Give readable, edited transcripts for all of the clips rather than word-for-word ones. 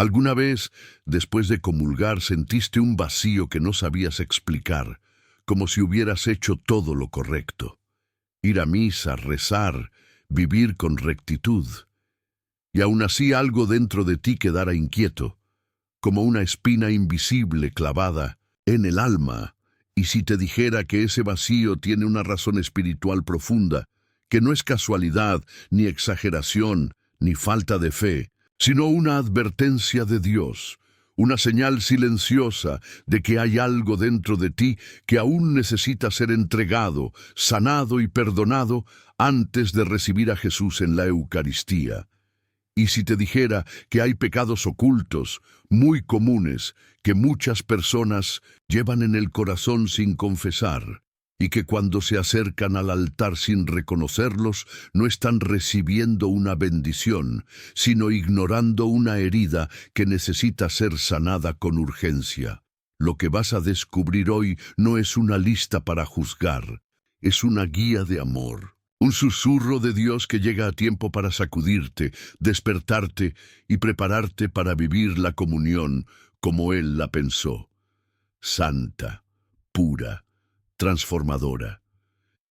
¿Alguna vez, después de comulgar, sentiste un vacío que no sabías explicar, como si hubieras hecho todo lo correcto? Ir a misa, rezar, vivir con rectitud. Y aún así algo dentro de ti quedara inquieto, como una espina invisible clavada en el alma. Y si te dijera que ese vacío tiene una razón espiritual profunda, que no es casualidad, ni exageración, ni falta de fe, sino una advertencia de Dios, una señal silenciosa de que hay algo dentro de ti que aún necesita ser entregado, sanado y perdonado antes de recibir a Jesús en la Eucaristía. Y si te dijera que hay pecados ocultos, muy comunes, que muchas personas llevan en el corazón sin confesar, y que cuando se acercan al altar sin reconocerlos, no están recibiendo una bendición, sino ignorando una herida que necesita ser sanada con urgencia. Lo que vas a descubrir hoy no es una lista para juzgar, es una guía de amor. Un susurro de Dios que llega a tiempo para sacudirte, despertarte y prepararte para vivir la comunión como Él la pensó. Santa, pura, transformadora.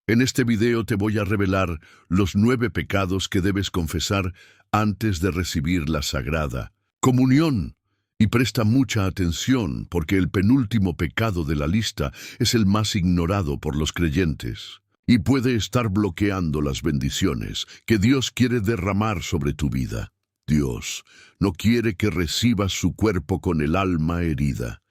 En este video te voy a revelar los 9 pecados que debes confesar antes de recibir la sagrada comunión. Y presta mucha atención porque el penúltimo pecado de la lista es el más ignorado por los creyentes y puede estar bloqueando las bendiciones que Dios quiere derramar sobre tu vida. Dios no quiere que recibas su cuerpo con el alma herida.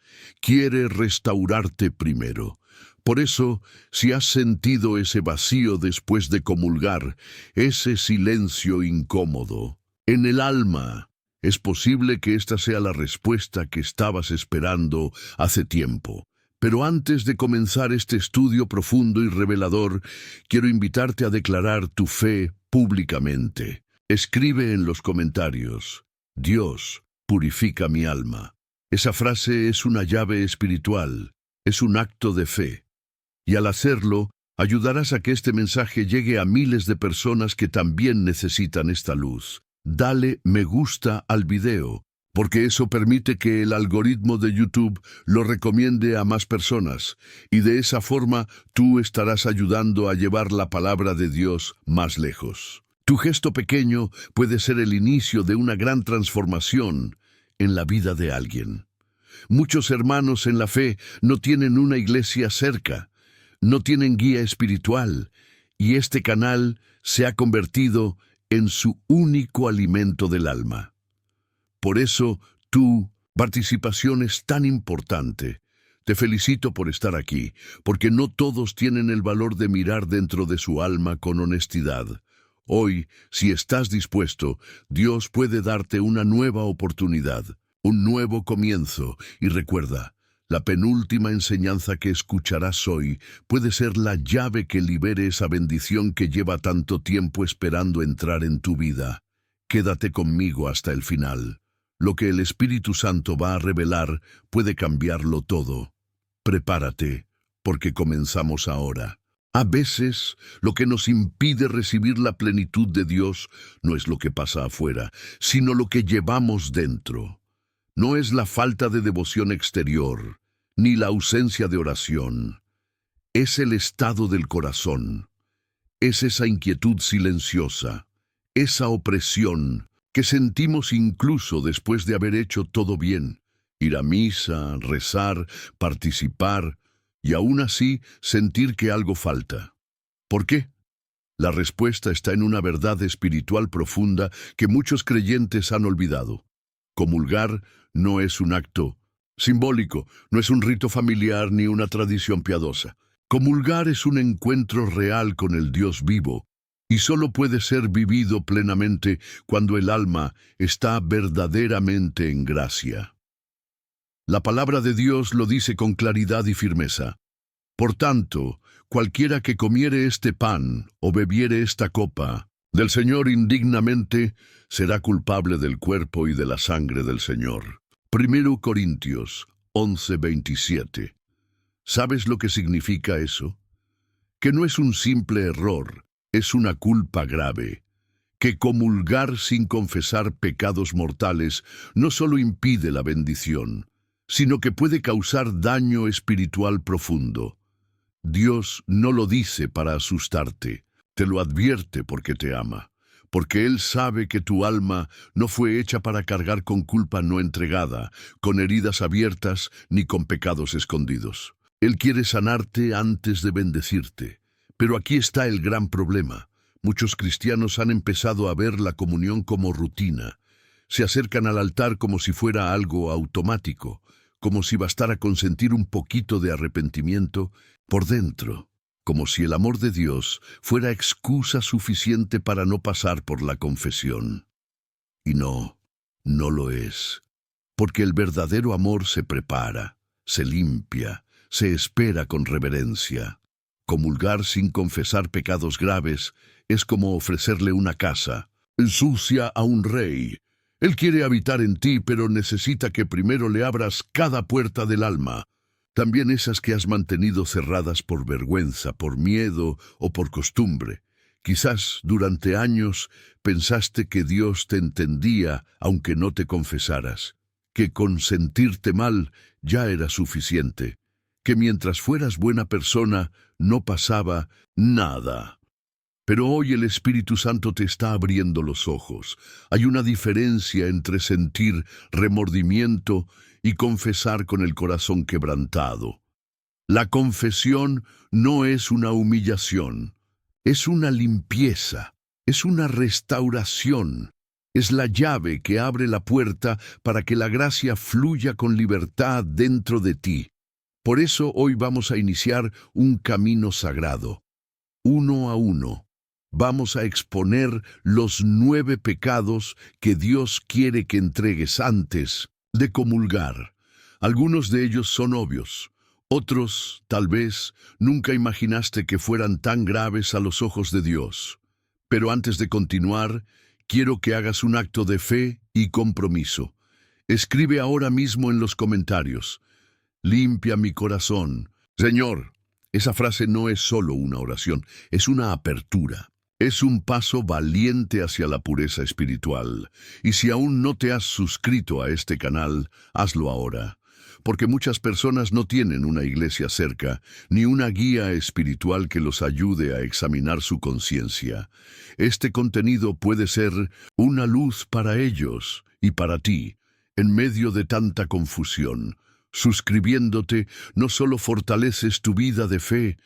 Quiere restaurarte primero. Por eso, si has sentido ese vacío después de comulgar, ese silencio incómodo en el alma, es posible que esta sea la respuesta que estabas esperando hace tiempo. Pero antes de comenzar este estudio profundo y revelador, quiero invitarte a declarar tu fe públicamente. Escribe en los comentarios: Dios, purifica mi alma. Esa frase es una llave espiritual, es un acto de fe. Y al hacerlo, ayudarás a que este mensaje llegue a miles de personas que también necesitan esta luz. Dale me gusta al video, porque eso permite que el algoritmo de YouTube lo recomiende a más personas, y de esa forma tú estarás ayudando a llevar la palabra de Dios más lejos. Tu gesto pequeño puede ser el inicio de una gran transformación en la vida de alguien. Muchos hermanos en la fe no tienen una iglesia cerca, no tienen guía espiritual, y este canal se ha convertido en su único alimento del alma. Por eso, tu participación es tan importante. Te felicito por estar aquí, porque no todos tienen el valor de mirar dentro de su alma con honestidad. Hoy, si estás dispuesto, Dios puede darte una nueva oportunidad, un nuevo comienzo, y recuerda, la penúltima enseñanza que escucharás hoy puede ser la llave que libere esa bendición que lleva tanto tiempo esperando entrar en tu vida. Quédate conmigo hasta el final. Lo que el Espíritu Santo va a revelar puede cambiarlo todo. Prepárate, porque comenzamos ahora. A veces, lo que nos impide recibir la plenitud de Dios no es lo que pasa afuera, sino lo que llevamos dentro. No es la falta de devoción exterior, ni la ausencia de oración. Es el estado del corazón. Es esa inquietud silenciosa, esa opresión que sentimos incluso después de haber hecho todo bien. Ir a misa, rezar, participar, y aún así sentir que algo falta. ¿Por qué? La respuesta está en una verdad espiritual profunda que muchos creyentes han olvidado. Comulgar no es un acto simbólico, no es un rito familiar ni una tradición piadosa. Comulgar es un encuentro real con el Dios vivo, y solo puede ser vivido plenamente cuando el alma está verdaderamente en gracia. La palabra de Dios lo dice con claridad y firmeza. Por tanto, cualquiera que comiere este pan o bebiere esta copa del Señor indignamente, será culpable del cuerpo y de la sangre del Señor. 1 Corintios 11:27. ¿Sabes lo que significa eso? Que no es un simple error, es una culpa grave, que comulgar sin confesar pecados mortales no solo impide la bendición, sino que puede causar daño espiritual profundo. Dios no lo dice para asustarte, te lo advierte porque te ama, porque Él sabe que tu alma no fue hecha para cargar con culpa no entregada, con heridas abiertas ni con pecados escondidos. Él quiere sanarte antes de bendecirte. Pero aquí está el gran problema. Muchos cristianos han empezado a ver la comunión como rutina. Se acercan al altar como si fuera algo automático, como si bastara con sentir un poquito de arrepentimiento por dentro, como si el amor de Dios fuera excusa suficiente para no pasar por la confesión. Y no lo es, porque el verdadero amor se prepara, se limpia, se espera con reverencia. Comulgar sin confesar pecados graves es como ofrecerle una casa sucia a un rey. Él quiere habitar en ti, pero necesita que primero le abras cada puerta del alma, también esas que has mantenido cerradas por vergüenza, por miedo o por costumbre. Quizás durante años pensaste que Dios te entendía aunque no te confesaras, que con sentirte mal ya era suficiente, que mientras fueras buena persona no pasaba nada. Pero hoy el Espíritu Santo te está abriendo los ojos. Hay una diferencia entre sentir remordimiento y confesar con el corazón quebrantado. La confesión no es una humillación, es una limpieza, es una restauración. Es la llave que abre la puerta para que la gracia fluya con libertad dentro de ti. Por eso hoy vamos a iniciar un camino sagrado, uno a uno. Vamos a exponer los 9 pecados que Dios quiere que entregues antes de comulgar. Algunos de ellos son obvios, otros, tal vez, nunca imaginaste que fueran tan graves a los ojos de Dios. Pero antes de continuar, quiero que hagas un acto de fe y compromiso. Escribe ahora mismo en los comentarios: limpia mi corazón. Señor, esa frase no es solo una oración, es una apertura. Es un paso valiente hacia la pureza espiritual. Y si aún no te has suscrito a este canal, hazlo ahora. Porque muchas personas no tienen una iglesia cerca, ni una guía espiritual que los ayude a examinar su conciencia. Este contenido puede ser una luz para ellos y para ti, en medio de tanta confusión. Suscribiéndote, no solo fortaleces tu vida de fe,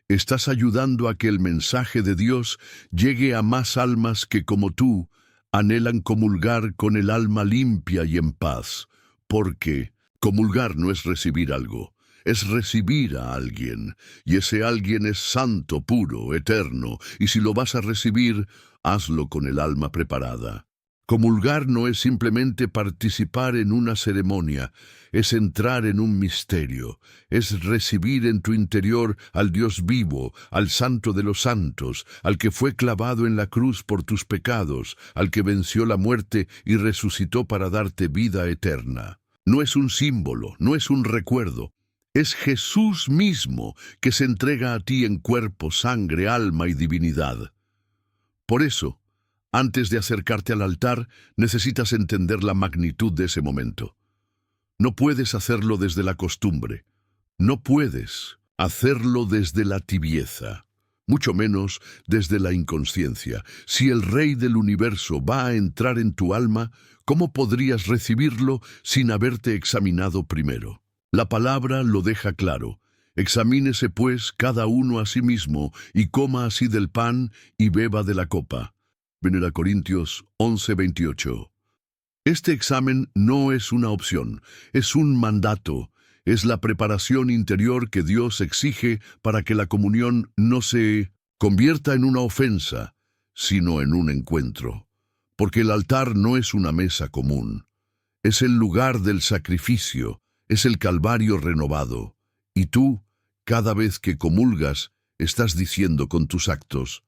estás ayudando a que el mensaje de Dios llegue a más almas que, como tú, anhelan comulgar con el alma limpia y en paz. Porque comulgar no es recibir algo, es recibir a alguien. Y ese alguien es santo, puro, eterno. Y si lo vas a recibir, hazlo con el alma preparada. Comulgar no es simplemente participar en una ceremonia, es entrar en un misterio, es recibir en tu interior al Dios vivo, al Santo de los Santos, al que fue clavado en la cruz por tus pecados, al que venció la muerte y resucitó para darte vida eterna. No es un símbolo, no es un recuerdo, es Jesús mismo que se entrega a ti en cuerpo, sangre, alma y divinidad. Por eso, antes de acercarte al altar, necesitas entender la magnitud de ese momento. No puedes hacerlo desde la costumbre. No puedes hacerlo desde la tibieza, mucho menos desde la inconsciencia. Si el Rey del Universo va a entrar en tu alma, ¿cómo podrías recibirlo sin haberte examinado primero? La palabra lo deja claro. Examínese pues cada uno a sí mismo, y coma así del pan y beba de la copa. 1 Corintios 11:28. Este examen no es una opción, es un mandato, es la preparación interior que Dios exige para que la comunión no se convierta en una ofensa, sino en un encuentro. Porque el altar no es una mesa común, es el lugar del sacrificio, es el Calvario renovado. Y tú, cada vez que comulgas, estás diciendo con tus actos: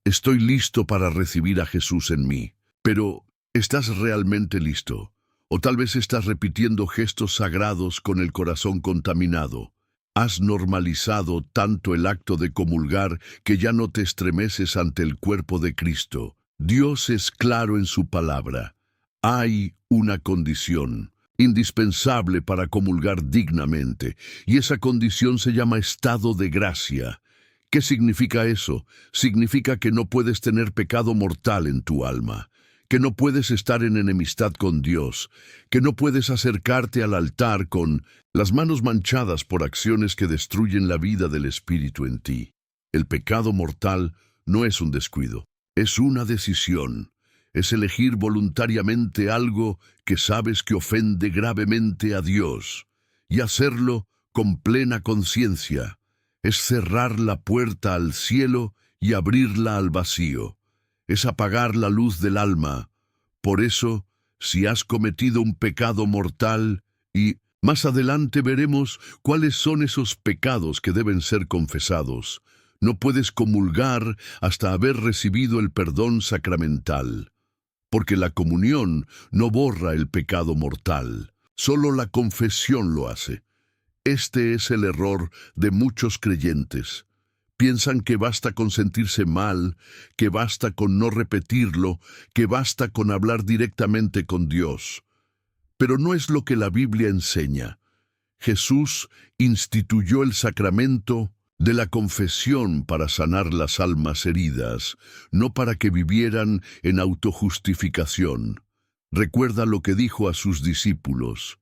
estoy listo para recibir a Jesús en mí. Pero, ¿estás realmente listo? O tal vez estás repitiendo gestos sagrados con el corazón contaminado. Has normalizado tanto el acto de comulgar que ya no te estremeces ante el cuerpo de Cristo. Dios es claro en su palabra. Hay una condición indispensable para comulgar dignamente, y esa condición se llama estado de gracia. ¿Qué significa eso? Significa que no puedes tener pecado mortal en tu alma, que no puedes estar en enemistad con Dios, que no puedes acercarte al altar con las manos manchadas por acciones que destruyen la vida del Espíritu en ti. El pecado mortal no es un descuido, es una decisión. Es elegir voluntariamente algo que sabes que ofende gravemente a Dios, y hacerlo con plena conciencia. Es cerrar la puerta al cielo y abrirla al vacío. Es apagar la luz del alma. Por eso, si has cometido un pecado mortal, y más adelante veremos cuáles son esos pecados que deben ser confesados, no puedes comulgar hasta haber recibido el perdón sacramental. Porque la comunión no borra el pecado mortal, solo la confesión lo hace. Este es el error de muchos creyentes. Piensan que basta con sentirse mal, que basta con no repetirlo, que basta con hablar directamente con Dios. Pero no es lo que la Biblia enseña. Jesús instituyó el sacramento de la confesión para sanar las almas heridas, no para que vivieran en autojustificación. Recuerda lo que dijo a sus discípulos: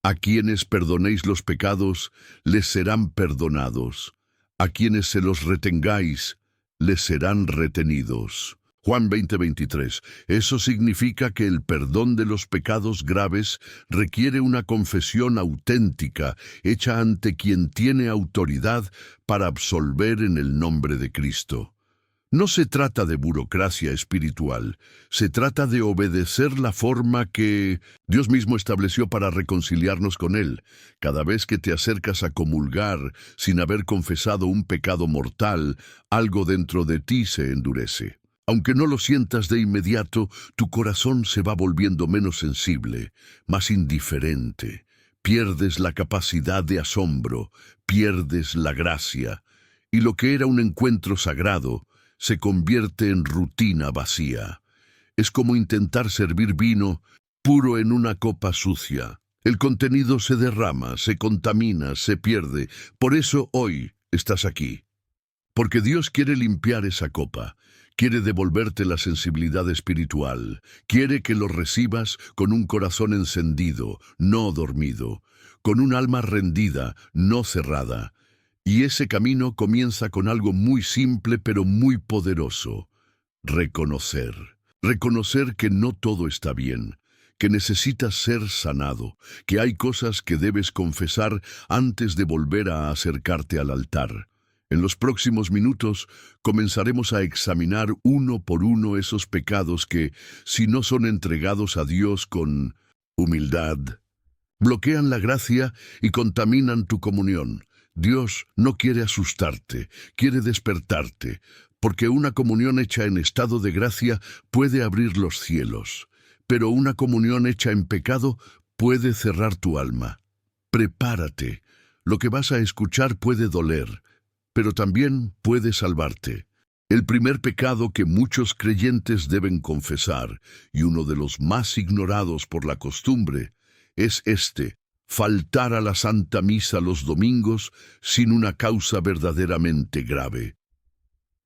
a quienes perdonéis los pecados, les serán perdonados. A quienes se los retengáis, les serán retenidos. Juan 20:23. Eso significa que el perdón de los pecados graves requiere una confesión auténtica, hecha ante quien tiene autoridad para absolver en el nombre de Cristo. No se trata de burocracia espiritual, se trata de obedecer la forma que Dios mismo estableció para reconciliarnos con Él. Cada vez que te acercas a comulgar sin haber confesado un pecado mortal, algo dentro de ti se endurece. Aunque no lo sientas de inmediato, tu corazón se va volviendo menos sensible, más indiferente. Pierdes la capacidad de asombro, pierdes la gracia, y lo que era un encuentro sagrado se convierte en rutina vacía. Es como intentar servir vino puro en una copa sucia. El contenido se derrama, se contamina, se pierde. Por eso hoy estás aquí. Porque Dios quiere limpiar esa copa. Quiere devolverte la sensibilidad espiritual. Quiere que lo recibas con un corazón encendido, no dormido, con un alma rendida, no cerrada. Y ese camino comienza con algo muy simple pero muy poderoso: reconocer. Reconocer que no todo está bien, que necesitas ser sanado, que hay cosas que debes confesar antes de volver a acercarte al altar. En los próximos minutos comenzaremos a examinar uno por uno esos pecados que, si no son entregados a Dios con humildad, bloquean la gracia y contaminan tu comunión. Dios no quiere asustarte, quiere despertarte, porque una comunión hecha en estado de gracia puede abrir los cielos, pero una comunión hecha en pecado puede cerrar tu alma. Prepárate. Lo que vas a escuchar puede doler, pero también puede salvarte. El primer pecado que muchos creyentes deben confesar, y uno de los más ignorados por la costumbre, es este: faltar a la Santa Misa los domingos sin una causa verdaderamente grave.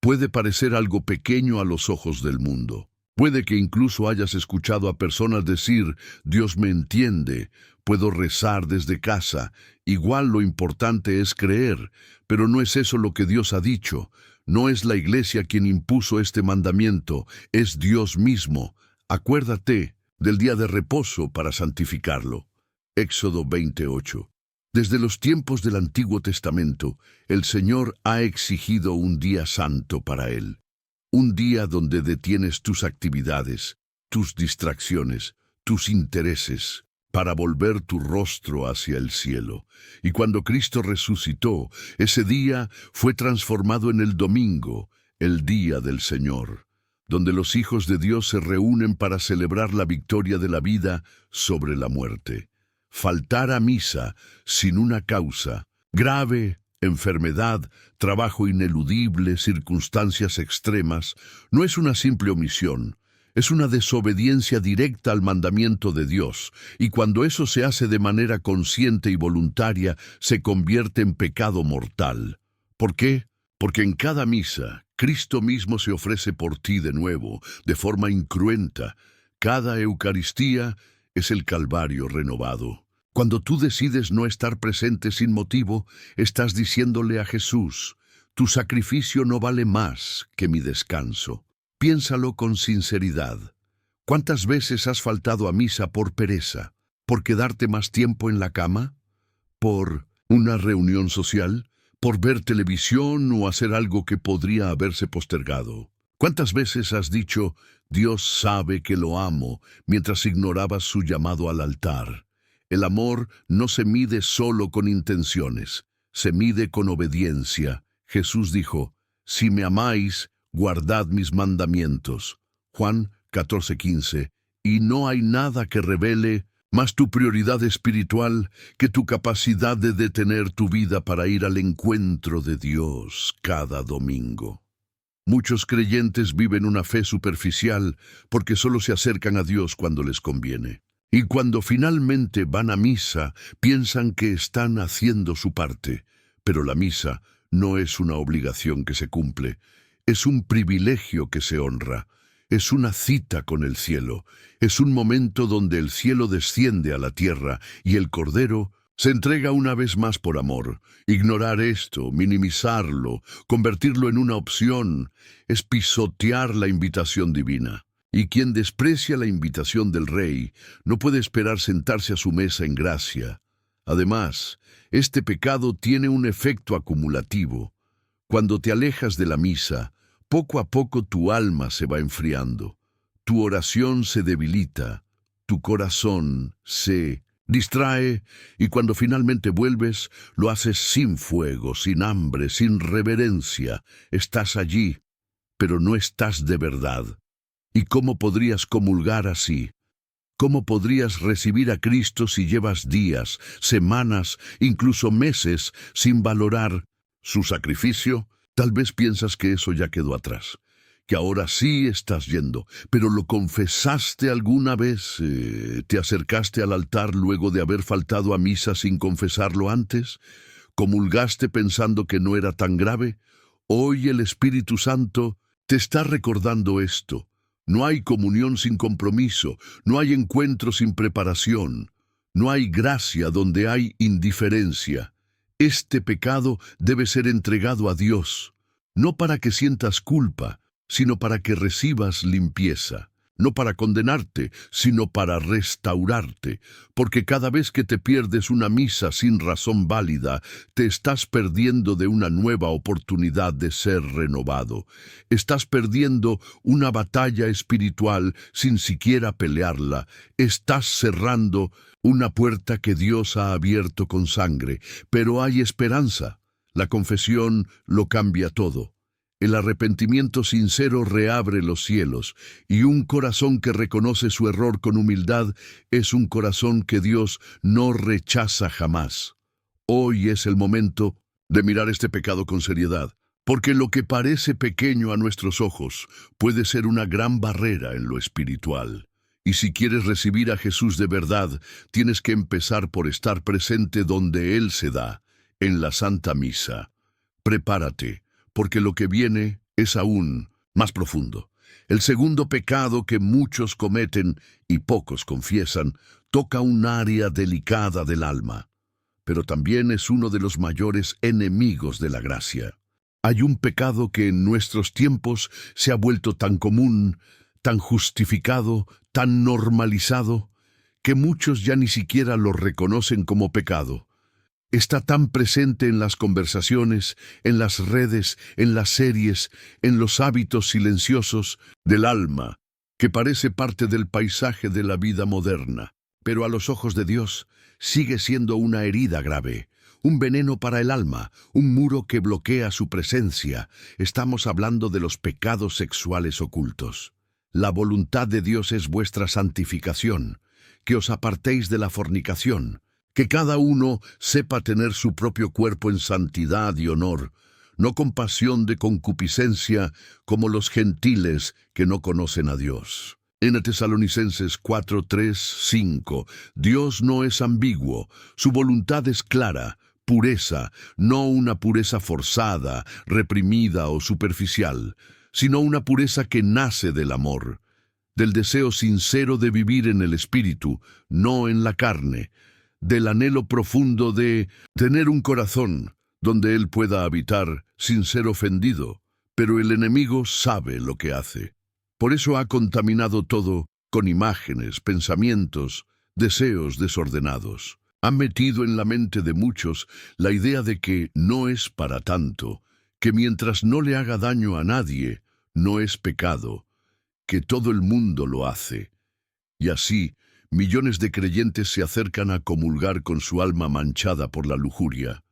Puede parecer algo pequeño a los ojos del mundo. Puede que incluso hayas escuchado a personas decir: Dios me entiende, puedo rezar desde casa. Igual lo importante es creer, pero no es eso lo que Dios ha dicho. No es la Iglesia quien impuso este mandamiento, es Dios mismo. Acuérdate del día de reposo para santificarlo. Éxodo 28. Desde los tiempos del Antiguo Testamento, el Señor ha exigido un día santo para Él. Un día donde detienes tus actividades, tus distracciones, tus intereses, para volver tu rostro hacia el cielo. Y cuando Cristo resucitó, ese día fue transformado en el domingo, el día del Señor, donde los hijos de Dios se reúnen para celebrar la victoria de la vida sobre la muerte. Faltar a misa sin una causa grave enfermedad, trabajo ineludible, circunstancias extremas, no es una simple omisión, es una desobediencia directa al mandamiento de Dios, y cuando eso se hace de manera consciente y voluntaria, se convierte en pecado mortal. ¿Por qué? Porque en cada misa, Cristo mismo se ofrece por ti de nuevo, de forma incruenta. Cada Eucaristía es el Calvario renovado. Cuando tú decides no estar presente sin motivo, estás diciéndole a Jesús, tu sacrificio no vale más que mi descanso. Piénsalo con sinceridad. ¿Cuántas veces has faltado a misa por pereza? ¿Por quedarte más tiempo en la cama? ¿Por una reunión social? ¿Por ver televisión o hacer algo que podría haberse postergado? ¿Cuántas veces has dicho, Dios sabe que lo amo, mientras ignorabas su llamado al altar? El amor no se mide solo con intenciones, se mide con obediencia. Jesús dijo, si me amáis, guardad mis mandamientos. Juan 14:15. Y no hay nada que revele más tu prioridad espiritual que tu capacidad de detener tu vida para ir al encuentro de Dios cada domingo. Muchos creyentes viven una fe superficial porque solo se acercan a Dios cuando les conviene. Y cuando finalmente van a misa, piensan que están haciendo su parte. Pero la misa no es una obligación que se cumple, es un privilegio que se honra. Es una cita con el cielo, es un momento donde el cielo desciende a la tierra y el Cordero se entrega una vez más por amor. Ignorar esto, minimizarlo, convertirlo en una opción, es pisotear la invitación divina. Y quien desprecia la invitación del Rey no puede esperar sentarse a su mesa en gracia. Además, este pecado tiene un efecto acumulativo. Cuando te alejas de la misa, poco a poco tu alma se va enfriando, tu oración se debilita, tu corazón se distrae y cuando finalmente vuelves, lo haces sin fuego, sin hambre, sin reverencia. Estás allí, pero no estás de verdad. ¿Y cómo podrías comulgar así? ¿Cómo podrías recibir a Cristo si llevas días, semanas, incluso meses sin valorar su sacrificio? Tal vez piensas que eso ya quedó atrás, que ahora sí estás yendo, pero ¿lo confesaste alguna vez? ¿Te acercaste al altar luego de haber faltado a misa sin confesarlo antes? ¿Comulgaste pensando que no era tan grave? Hoy el Espíritu Santo te está recordando esto. No hay comunión sin compromiso, no hay encuentro sin preparación, no hay gracia donde hay indiferencia. Este pecado debe ser entregado a Dios, no para que sientas culpa, sino para que recibas limpieza. No para condenarte, sino para restaurarte, porque cada vez que te pierdes una misa sin razón válida, te estás perdiendo de una nueva oportunidad de ser renovado. Estás perdiendo una batalla espiritual sin siquiera pelearla. Estás cerrando una puerta que Dios ha abierto con sangre, pero hay esperanza. La confesión lo cambia todo. El arrepentimiento sincero reabre los cielos, y un corazón que reconoce su error con humildad es un corazón que Dios no rechaza jamás. Hoy es el momento de mirar este pecado con seriedad, porque lo que parece pequeño a nuestros ojos puede ser una gran barrera en lo espiritual. Y si quieres recibir a Jesús de verdad, tienes que empezar por estar presente donde Él se da, en la Santa Misa. Prepárate, porque lo que viene es aún más profundo. El segundo pecado que muchos cometen y pocos confiesan toca un área delicada del alma, pero también es uno de los mayores enemigos de la gracia. Hay un pecado que en nuestros tiempos se ha vuelto tan común, tan justificado, tan normalizado, que muchos ya ni siquiera lo reconocen como pecado. Está tan presente en las conversaciones, en las redes, en las series, en los hábitos silenciosos del alma, que parece parte del paisaje de la vida moderna. Pero a los ojos de Dios sigue siendo una herida grave, un veneno para el alma, un muro que bloquea su presencia. Estamos hablando de los pecados sexuales ocultos. La voluntad de Dios es vuestra santificación, que os apartéis de la fornicación, Que cada uno sepa tener su propio cuerpo en santidad y honor, no con pasión de concupiscencia como los gentiles que no conocen a Dios. En Tesalonicenses 4, 3, 5, Dios no es ambiguo, su voluntad es clara, pureza, no una pureza forzada, reprimida o superficial, sino una pureza que nace del amor, del deseo sincero de vivir en el Espíritu, no en la carne, del anhelo profundo de tener un corazón donde Él pueda habitar sin ser ofendido, pero el enemigo sabe lo que hace. Por eso ha contaminado todo con imágenes, pensamientos, deseos desordenados. Ha metido en la mente de muchos la idea de que no es para tanto, que mientras no le haga daño a nadie, no es pecado, que todo el mundo lo hace. Y así, millones de creyentes se acercan a comulgar con su alma manchada por la lujuria,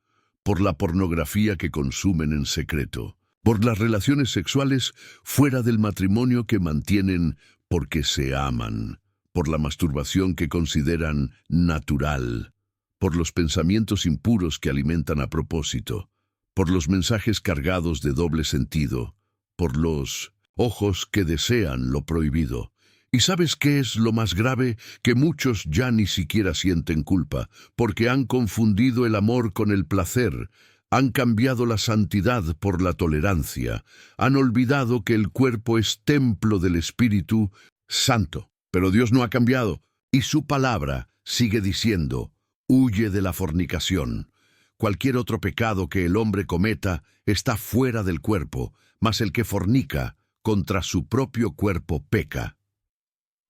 por la pornografía que consumen en secreto, por las relaciones sexuales fuera del matrimonio que mantienen porque se aman, por la masturbación que consideran natural, por los pensamientos impuros que alimentan a propósito, por los mensajes cargados de doble sentido, por los ojos que desean lo prohibido. ¿Y sabes qué es lo más grave? Que muchos ya ni siquiera sienten culpa, porque han confundido el amor con el placer, han cambiado la santidad por la tolerancia, han olvidado que el cuerpo es templo del Espíritu Santo. Pero Dios no ha cambiado, y su palabra sigue diciendo, huye de la fornicación. Cualquier otro pecado que el hombre cometa está fuera del cuerpo, mas el que fornica contra su propio cuerpo peca.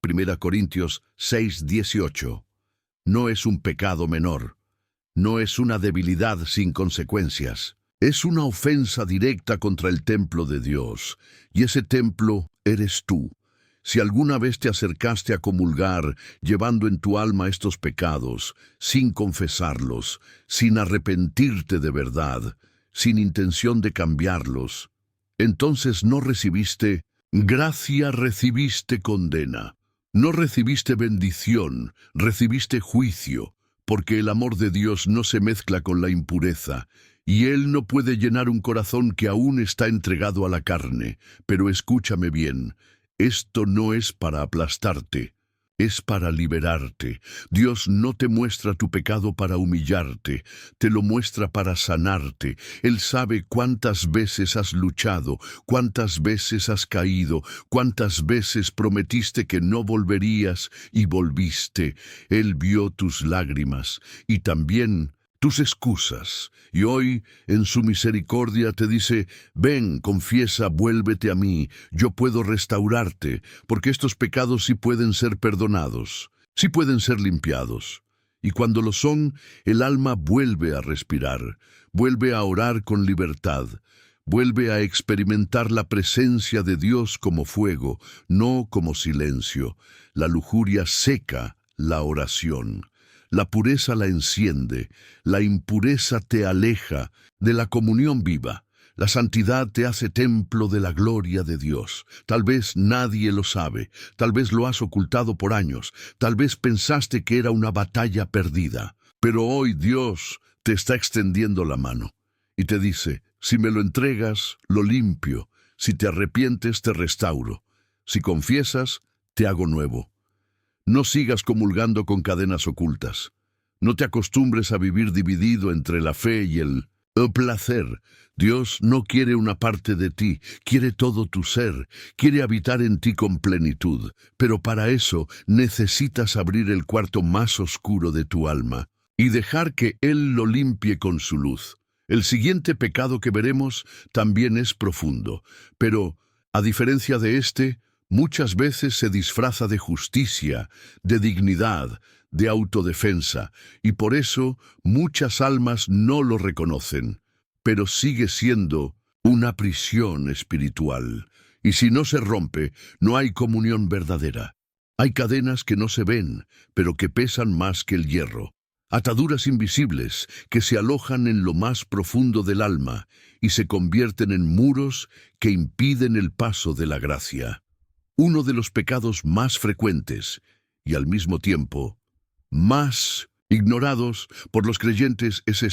1 Corintios 6, 18. No es un pecado menor. No es una debilidad sin consecuencias. Es una ofensa directa contra el templo de Dios. Y ese templo eres tú. Si alguna vez te acercaste a comulgar, llevando en tu alma estos pecados, sin confesarlos, sin arrepentirte de verdad, sin intención de cambiarlos, entonces no recibiste gracia, recibiste condena. No recibiste bendición, recibiste juicio, porque el amor de Dios no se mezcla con la impureza, y Él no puede llenar un corazón que aún está entregado a la carne. Pero escúchame bien, esto no es para aplastarte, es para liberarte. Dios no te muestra tu pecado para humillarte, te lo muestra para sanarte. Él sabe cuántas veces has luchado, cuántas veces has caído, cuántas veces prometiste que no volverías y volviste. Él vio tus lágrimas y también tus excusas, y hoy, en su misericordia, te dice, ven, confiesa, vuélvete a mí, yo puedo restaurarte, porque estos pecados sí pueden ser perdonados, sí pueden ser limpiados. Y cuando lo son, el alma vuelve a respirar, vuelve a orar con libertad, vuelve a experimentar la presencia de Dios como fuego, no como silencio. La lujuria seca la oración. La pureza la enciende, la impureza te aleja de la comunión viva. La santidad te hace templo de la gloria de Dios. Tal vez nadie lo sabe, tal vez lo has ocultado por años, tal vez pensaste que era una batalla perdida. Pero hoy Dios te está extendiendo la mano y te dice, si me lo entregas, lo limpio, si te arrepientes, te restauro, si confiesas, te hago nuevo. No sigas comulgando con cadenas ocultas. No te acostumbres a vivir dividido entre la fe y el placer. Dios no quiere una parte de ti, quiere todo tu ser, quiere habitar en ti con plenitud. Pero para eso necesitas abrir el cuarto más oscuro de tu alma y dejar que Él lo limpie con su luz. El siguiente pecado que veremos también es profundo, pero, a diferencia de este, muchas veces se disfraza de justicia, de dignidad, de autodefensa, y por eso muchas almas no lo reconocen, pero sigue siendo una prisión espiritual. Y si no se rompe, no hay comunión verdadera. Hay cadenas que no se ven, pero que pesan más que el hierro. Ataduras invisibles que se alojan en lo más profundo del alma y se convierten en muros que impiden el paso de la gracia. Uno de los pecados más frecuentes y al mismo tiempo más ignorados por los creyentes es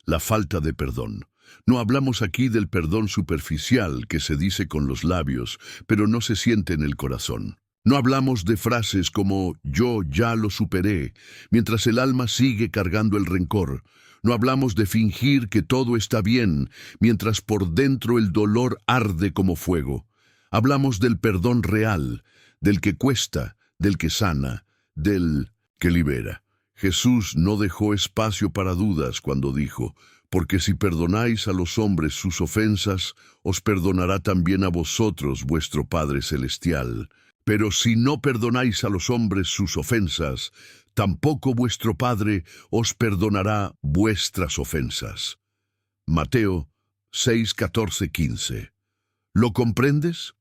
la falta de perdón. No hablamos aquí del perdón superficial que se dice con los labios, pero no se siente en el corazón. No hablamos de frases como «yo ya lo superé», mientras el alma sigue cargando el rencor. No hablamos de fingir que todo está bien, mientras por dentro el dolor arde como fuego. Hablamos del perdón real, del que cuesta, del que sana, del que libera. Jesús no dejó espacio para dudas cuando dijo, «Porque si perdonáis a los hombres sus ofensas, os perdonará también a vosotros vuestro Padre Celestial. Pero si no perdonáis a los hombres sus ofensas, tampoco vuestro Padre os perdonará vuestras ofensas». Mateo 6, 14, 15. ¿Lo comprendes?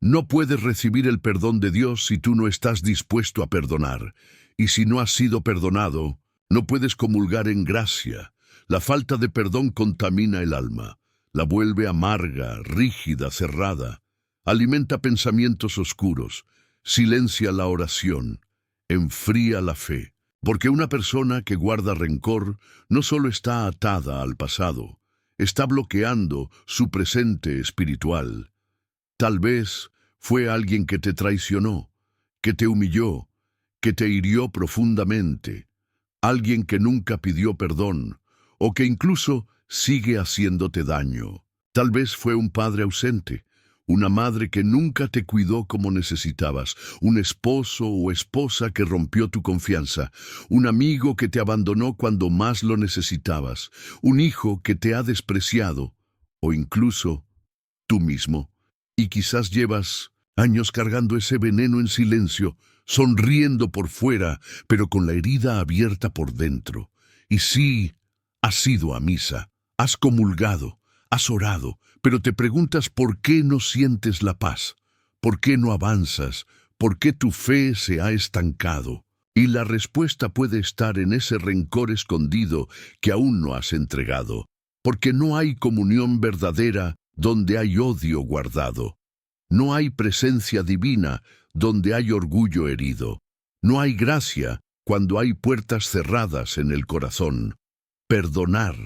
No puedes recibir el perdón de Dios si tú no estás dispuesto a perdonar. Y si no has sido perdonado, no puedes comulgar en gracia. La falta de perdón contamina el alma, la vuelve amarga, rígida, cerrada. Alimenta pensamientos oscuros, silencia la oración, enfría la fe. Porque una persona que guarda rencor no solo está atada al pasado, está bloqueando su presente espiritual. Tal vez fue alguien que te traicionó, que te humilló, que te hirió profundamente, alguien que nunca pidió perdón, o que incluso sigue haciéndote daño. Tal vez fue un padre ausente, una madre que nunca te cuidó como necesitabas, un esposo o esposa que rompió tu confianza, un amigo que te abandonó cuando más lo necesitabas, un hijo que te ha despreciado, o incluso tú mismo. Y quizás llevas años cargando ese veneno en silencio, sonriendo por fuera, pero con la herida abierta por dentro. Y sí, has ido a misa, has comulgado, has orado, pero te preguntas por qué no sientes la paz, por qué no avanzas, por qué tu fe se ha estancado. Y la respuesta puede estar en ese rencor escondido que aún no has entregado, porque no hay comunión verdadera donde hay odio guardado. No hay presencia divina donde hay orgullo herido. No hay gracia cuando hay puertas cerradas en el corazón. Perdonar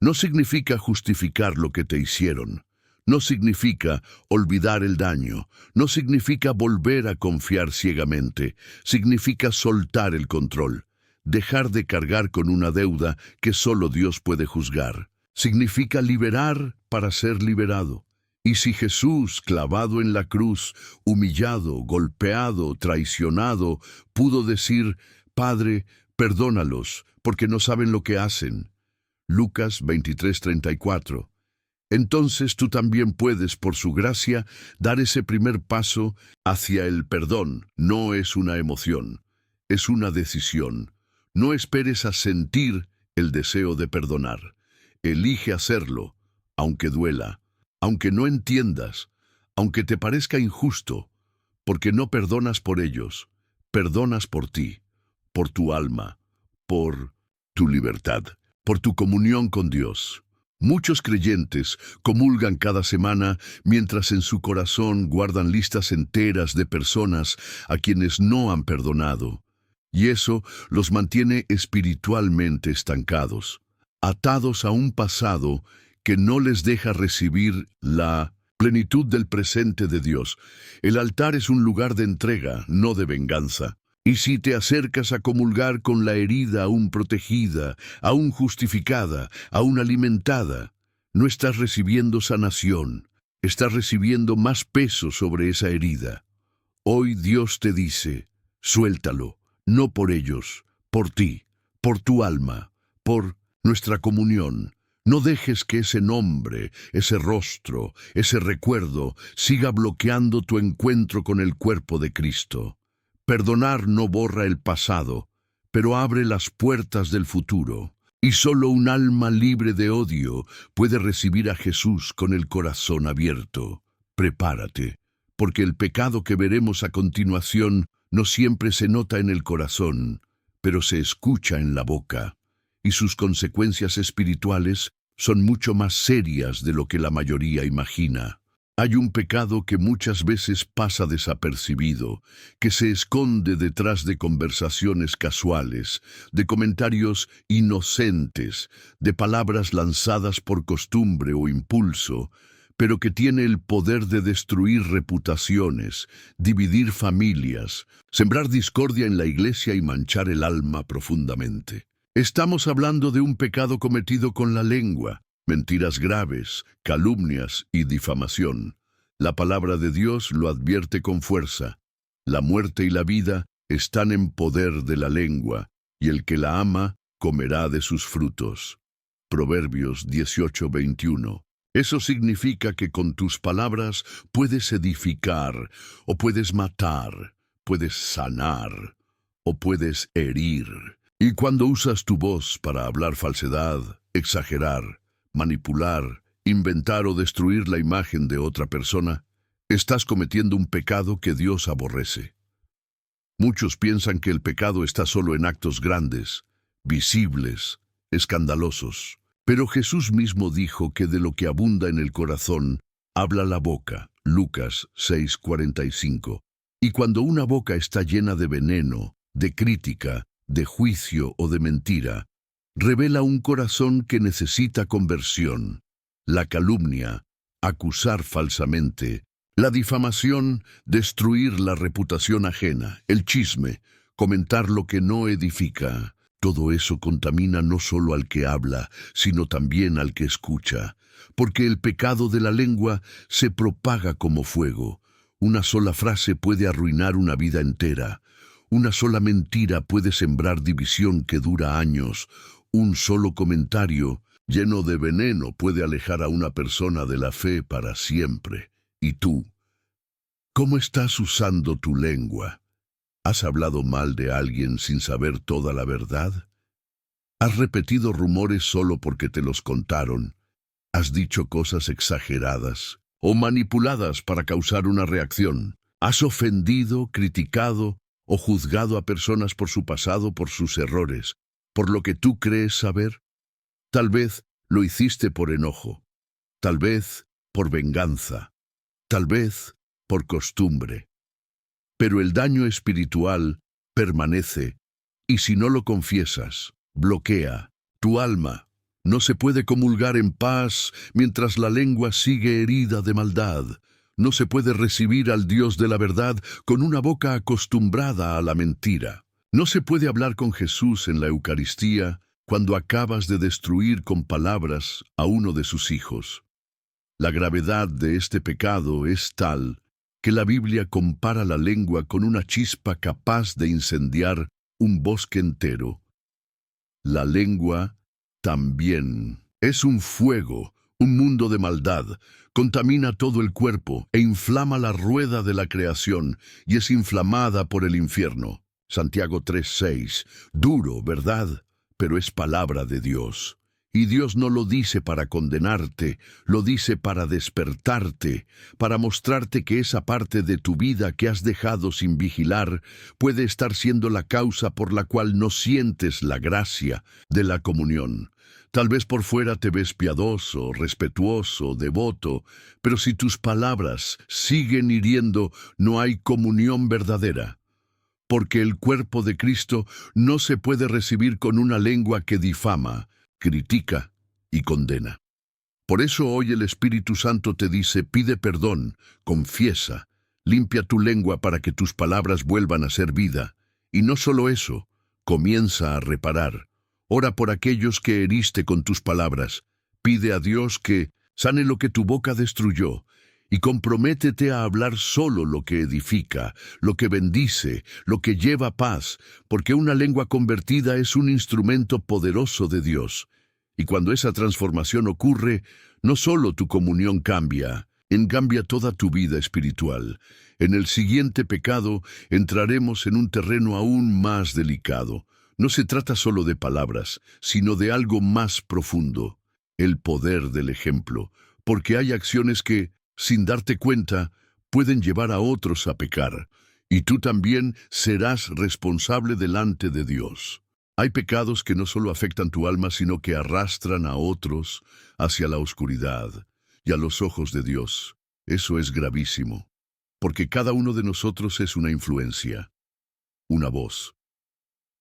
no significa justificar lo que te hicieron. No significa olvidar el daño. No significa volver a confiar ciegamente. Significa soltar el control. Dejar de cargar con una deuda que solo Dios puede juzgar. Significa liberar para ser liberado. Y si Jesús, clavado en la cruz, humillado, golpeado, traicionado, pudo decir, «Padre, perdónalos, porque no saben lo que hacen». Lucas 23:34. Entonces tú también puedes, por su gracia, dar ese primer paso hacia el perdón. No es una emoción, es una decisión. No esperes a sentir el deseo de perdonar. Elige hacerlo, aunque duela, aunque no entiendas, aunque te parezca injusto, porque no perdonas por ellos, perdonas por ti, por tu alma, por tu libertad, por tu comunión con Dios. Muchos creyentes comulgan cada semana mientras en su corazón guardan listas enteras de personas a quienes no han perdonado, y eso los mantiene espiritualmente estancados, atados a un pasado que no les deja recibir la plenitud del presente de Dios. El altar es un lugar de entrega, no de venganza. Y si te acercas a comulgar con la herida aún protegida, aún justificada, aún alimentada, no estás recibiendo sanación, estás recibiendo más peso sobre esa herida. Hoy Dios te dice, suéltalo, no por ellos, por ti, por tu alma, por nuestra comunión. No dejes que ese nombre, ese rostro, ese recuerdo siga bloqueando tu encuentro con el cuerpo de Cristo. Perdonar no borra el pasado, pero abre las puertas del futuro. Y solo un alma libre de odio puede recibir a Jesús con el corazón abierto. Prepárate, porque el pecado que veremos a continuación no siempre se nota en el corazón, pero se escucha en la boca. Y sus consecuencias espirituales son mucho más serias de lo que la mayoría imagina. Hay un pecado que muchas veces pasa desapercibido, que se esconde detrás de conversaciones casuales, de comentarios inocentes, de palabras lanzadas por costumbre o impulso, pero que tiene el poder de destruir reputaciones, dividir familias, sembrar discordia en la iglesia y manchar el alma profundamente. Estamos hablando de un pecado cometido con la lengua, mentiras graves, calumnias y difamación. La palabra de Dios lo advierte con fuerza. La muerte y la vida están en poder de la lengua, y el que la ama comerá de sus frutos. Proverbios 18:21. Eso significa que con tus palabras puedes edificar, o puedes matar, puedes sanar, o puedes herir. Y cuando usas tu voz para hablar falsedad, exagerar, manipular, inventar o destruir la imagen de otra persona, estás cometiendo un pecado que Dios aborrece. Muchos piensan que el pecado está solo en actos grandes, visibles, escandalosos. Pero Jesús mismo dijo que de lo que abunda en el corazón, habla la boca. Lucas 6:45. Y cuando una boca está llena de veneno, de crítica, de juicio o de mentira, revela un corazón que necesita conversión. La calumnia, acusar falsamente, la difamación, destruir la reputación ajena, el chisme, comentar lo que no edifica. Todo eso contamina no solo al que habla, sino también al que escucha, porque el pecado de la lengua se propaga como fuego. Una sola frase puede arruinar una vida entera. Una sola mentira puede sembrar división que dura años. Un solo comentario lleno de veneno puede alejar a una persona de la fe para siempre. ¿Y tú? ¿Cómo estás usando tu lengua? ¿Has hablado mal de alguien sin saber toda la verdad? ¿Has repetido rumores solo porque te los contaron? ¿Has dicho cosas exageradas o manipuladas para causar una reacción? ¿Has ofendido, criticado o juzgado a personas por su pasado, por sus errores, por lo que tú crees saber? Tal vez lo hiciste por enojo, tal vez por venganza, tal vez por costumbre. Pero el daño espiritual permanece, y si no lo confiesas, bloquea tu alma. No se puede comulgar en paz mientras la lengua sigue herida de maldad. No se puede recibir al Dios de la verdad con una boca acostumbrada a la mentira. No se puede hablar con Jesús en la Eucaristía cuando acabas de destruir con palabras a uno de sus hijos. La gravedad de este pecado es tal que la Biblia compara la lengua con una chispa capaz de incendiar un bosque entero. La lengua también es un fuego, un mundo de maldad, contamina todo el cuerpo e inflama la rueda de la creación y es inflamada por el infierno. Santiago 3:6. Duro, ¿verdad? Pero es palabra de Dios. Y Dios no lo dice para condenarte, lo dice para despertarte, para mostrarte que esa parte de tu vida que has dejado sin vigilar puede estar siendo la causa por la cual no sientes la gracia de la comunión. Tal vez por fuera te ves piadoso, respetuoso, devoto, pero si tus palabras siguen hiriendo, no hay comunión verdadera. Porque el cuerpo de Cristo no se puede recibir con una lengua que difama, critica y condena. Por eso hoy el Espíritu Santo te dice, pide perdón, confiesa, limpia tu lengua para que tus palabras vuelvan a ser vida. Y no solo eso, comienza a reparar. Ora por aquellos que heriste con tus palabras. Pide a Dios que sane lo que tu boca destruyó. Y comprométete a hablar solo lo que edifica, lo que bendice, lo que lleva paz, porque una lengua convertida es un instrumento poderoso de Dios. Y cuando esa transformación ocurre, no solo tu comunión cambia toda tu vida espiritual. En el siguiente pecado entraremos en un terreno aún más delicado. No se trata solo de palabras, sino de algo más profundo, el poder del ejemplo, porque hay acciones que, sin darte cuenta, pueden llevar a otros a pecar, y tú también serás responsable delante de Dios. Hay pecados que no solo afectan tu alma, sino que arrastran a otros hacia la oscuridad y a los ojos de Dios. Eso es gravísimo, porque cada uno de nosotros es una influencia, una voz,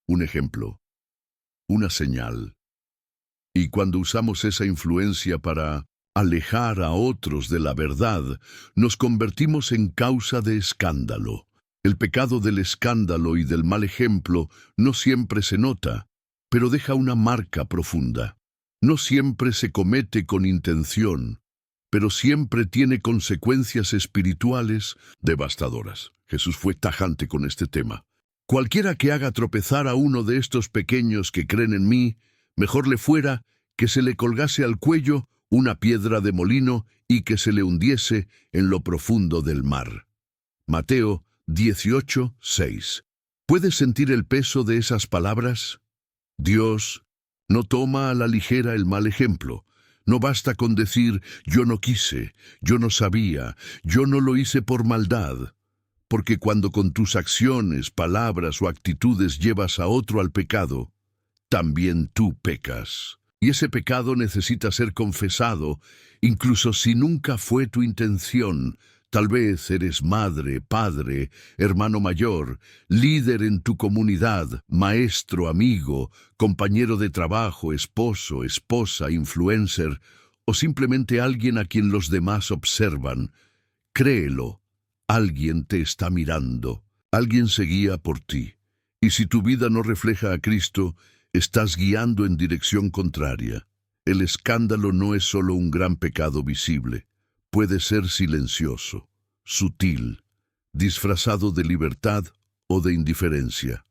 un ejemplo, una señal. Y cuando usamos esa influencia para alejar a otros de la verdad, nos convertimos en causa de escándalo. El pecado del escándalo y del mal ejemplo no siempre se nota, pero deja una marca profunda. No siempre se comete con intención, pero siempre tiene consecuencias espirituales devastadoras. Jesús fue tajante con este tema. Cualquiera que haga tropezar a uno de estos pequeños que creen en mí, mejor le fuera que se le colgase al cuello una piedra de molino y que se le hundiese en lo profundo del mar. Mateo 18:6. ¿Puedes sentir el peso de esas palabras? Dios no toma a la ligera el mal ejemplo. No basta con decir, yo no quise, yo no sabía, yo no lo hice por maldad. Porque cuando con tus acciones, palabras o actitudes llevas a otro al pecado, también tú pecas. Y ese pecado necesita ser confesado, incluso si nunca fue tu intención. Tal vez eres madre, padre, hermano mayor, líder en tu comunidad, maestro, amigo, compañero de trabajo, esposo, esposa, influencer, o simplemente alguien a quien los demás observan. Créelo, alguien te está mirando, alguien se guía por ti. Y si tu vida no refleja a Cristo, estás guiando en dirección contraria. El escándalo no es solo un gran pecado visible. Puede ser silencioso, sutil, disfrazado de libertad o de indiferencia.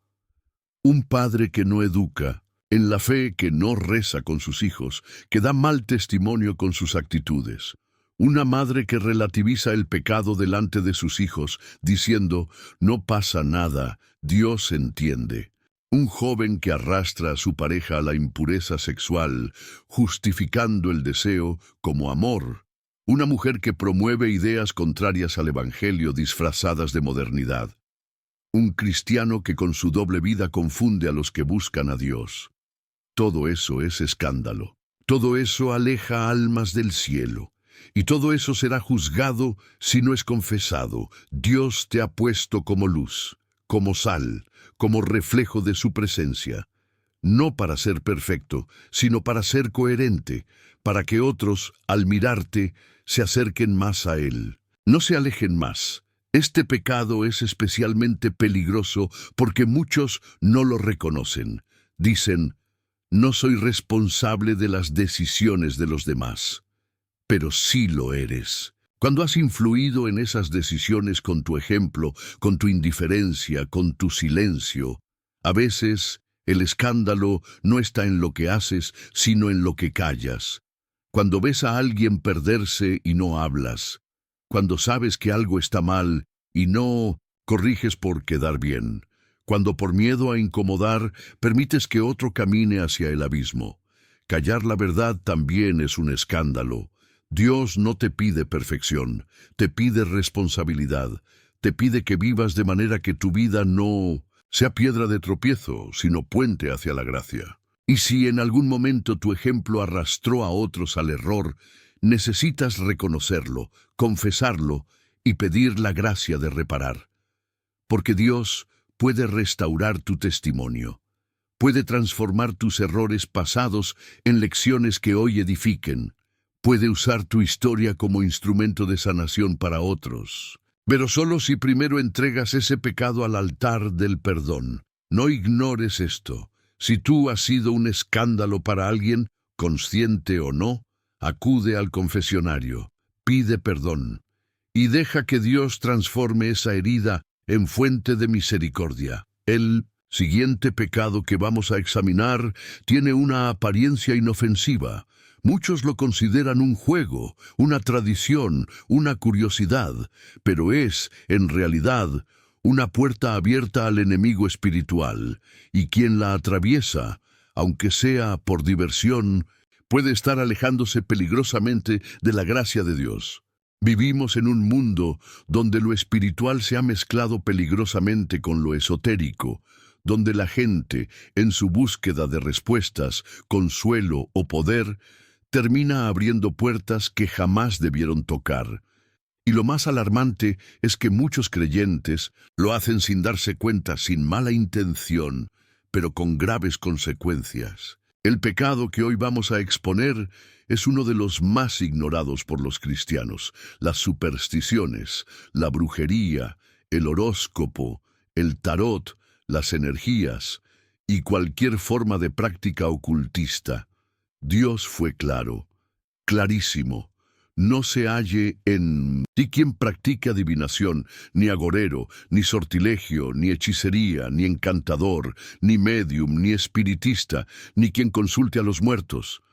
Un padre que no educa, en la fe que no reza con sus hijos, que da mal testimonio con sus actitudes. Una madre que relativiza el pecado delante de sus hijos, diciendo, no pasa nada, Dios entiende. Un joven que arrastra a su pareja a la impureza sexual, justificando el deseo como amor. Una mujer que promueve ideas contrarias al Evangelio disfrazadas de modernidad. Un cristiano que con su doble vida confunde a los que buscan a Dios. Todo eso es escándalo. Todo eso aleja almas del cielo. Y todo eso será juzgado si no es confesado. Dios te ha puesto como luz, como sal, como reflejo de su presencia. No para ser perfecto, sino para ser coherente, para que otros, al mirarte, se acerquen más a Él. No se alejen más. Este pecado es especialmente peligroso porque muchos no lo reconocen. Dicen, no soy responsable de las decisiones de los demás. Pero sí lo eres. Cuando has influido en esas decisiones con tu ejemplo, con tu indiferencia, con tu silencio, a veces el escándalo no está en lo que haces, sino en lo que callas. Cuando ves a alguien perderse y no hablas, cuando sabes que algo está mal y no corriges por quedar bien, cuando por miedo a incomodar permites que otro camine hacia el abismo. Callar la verdad también es un escándalo. Dios no te pide perfección, te pide responsabilidad, te pide que vivas de manera que tu vida no sea piedra de tropiezo, sino puente hacia la gracia. Y si en algún momento tu ejemplo arrastró a otros al error, necesitas reconocerlo, confesarlo y pedir la gracia de reparar. Porque Dios puede restaurar tu testimonio, puede transformar tus errores pasados en lecciones que hoy edifiquen, puede usar tu historia como instrumento de sanación para otros. Pero solo si primero entregas ese pecado al altar del perdón. No ignores esto. Si tú has sido un escándalo para alguien, consciente o no, acude al confesionario, pide perdón y deja que Dios transforme esa herida en fuente de misericordia. El siguiente pecado que vamos a examinar tiene una apariencia inofensiva. Muchos lo consideran un juego, una tradición, una curiosidad, pero es, en realidad, una puerta abierta al enemigo espiritual, y quien la atraviesa, aunque sea por diversión, puede estar alejándose peligrosamente de la gracia de Dios. Vivimos en un mundo donde lo espiritual se ha mezclado peligrosamente con lo esotérico, donde la gente, en su búsqueda de respuestas, consuelo o poder, termina abriendo puertas que jamás debieron tocar. Y lo más alarmante es que muchos creyentes lo hacen sin darse cuenta, sin mala intención, pero con graves consecuencias. El pecado que hoy vamos a exponer es uno de los más ignorados por los cristianos. Las supersticiones, la brujería, el horóscopo, el tarot, las energías y cualquier forma de práctica ocultista. Dios fue claro, clarísimo. No se halle en ti quien practique adivinación, ni agorero, ni sortilegio, ni hechicería, ni encantador, ni medium, ni espiritista, ni quien consulte a los muertos,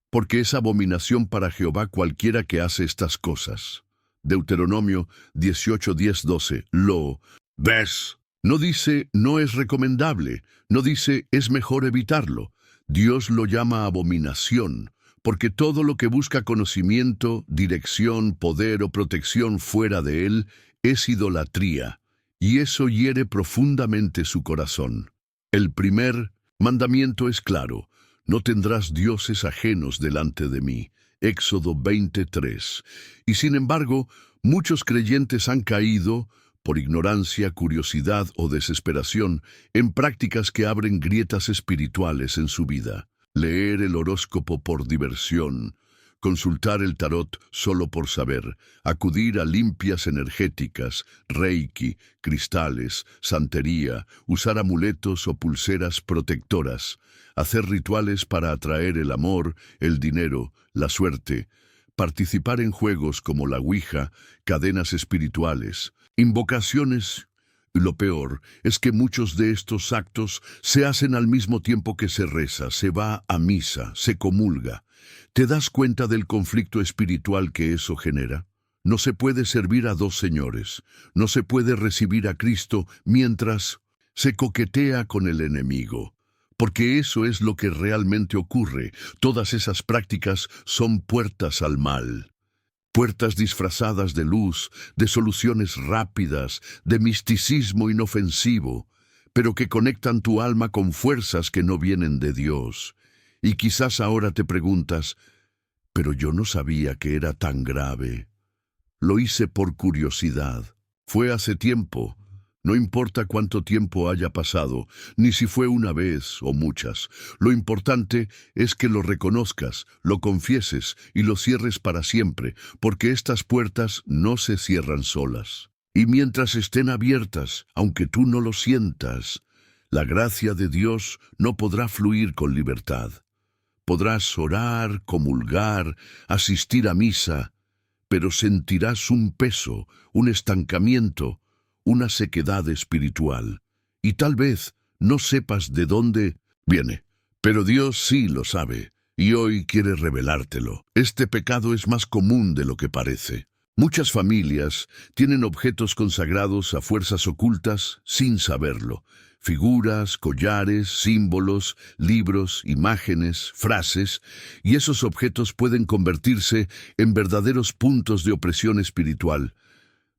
porque es abominación para Jehová cualquiera que hace estas cosas. Deuteronomio 18, 10, 12. Lo ves. No dice no es recomendable, no dice es mejor evitarlo. Dios lo llama abominación, porque todo lo que busca conocimiento, dirección, poder o protección fuera de él es idolatría, y eso hiere profundamente su corazón. El primer mandamiento es claro: no tendrás dioses ajenos delante de mí. Éxodo 23. Y sin embargo, muchos creyentes han caído, por ignorancia, curiosidad o desesperación, en prácticas que abren grietas espirituales en su vida. Leer el horóscopo por diversión, consultar el tarot solo por saber, acudir a limpias energéticas, reiki, cristales, santería, usar amuletos o pulseras protectoras, hacer rituales para atraer el amor, el dinero, la suerte, participar en juegos como la Ouija, cadenas espirituales, invocaciones. Lo peor es que muchos de estos actos se hacen al mismo tiempo que se reza, se va a misa, se comulga. ¿Te das cuenta del conflicto espiritual que eso genera? No se puede servir a dos señores, no se puede recibir a Cristo mientras se coquetea con el enemigo. Porque eso es lo que realmente ocurre. Todas esas prácticas son puertas al mal. Puertas disfrazadas de luz, de soluciones rápidas, de misticismo inofensivo, pero que conectan tu alma con fuerzas que no vienen de Dios. Y quizás ahora te preguntas, pero yo no sabía que era tan grave. Lo hice por curiosidad. Fue hace tiempo. No importa cuánto tiempo haya pasado, ni si fue una vez o muchas. Lo importante es que lo reconozcas, lo confieses y lo cierres para siempre, porque estas puertas no se cierran solas. Y mientras estén abiertas, aunque tú no lo sientas, la gracia de Dios no podrá fluir con libertad. Podrás orar, comulgar, asistir a misa, pero sentirás un peso, un estancamiento, una sequedad espiritual, y tal vez no sepas de dónde viene, pero Dios sí lo sabe, y hoy quiere revelártelo. Este pecado es más común de lo que parece. Muchas familias tienen objetos consagrados a fuerzas ocultas sin saberlo. Figuras, collares, símbolos, libros, imágenes, frases, y esos objetos pueden convertirse en verdaderos puntos de opresión espiritual,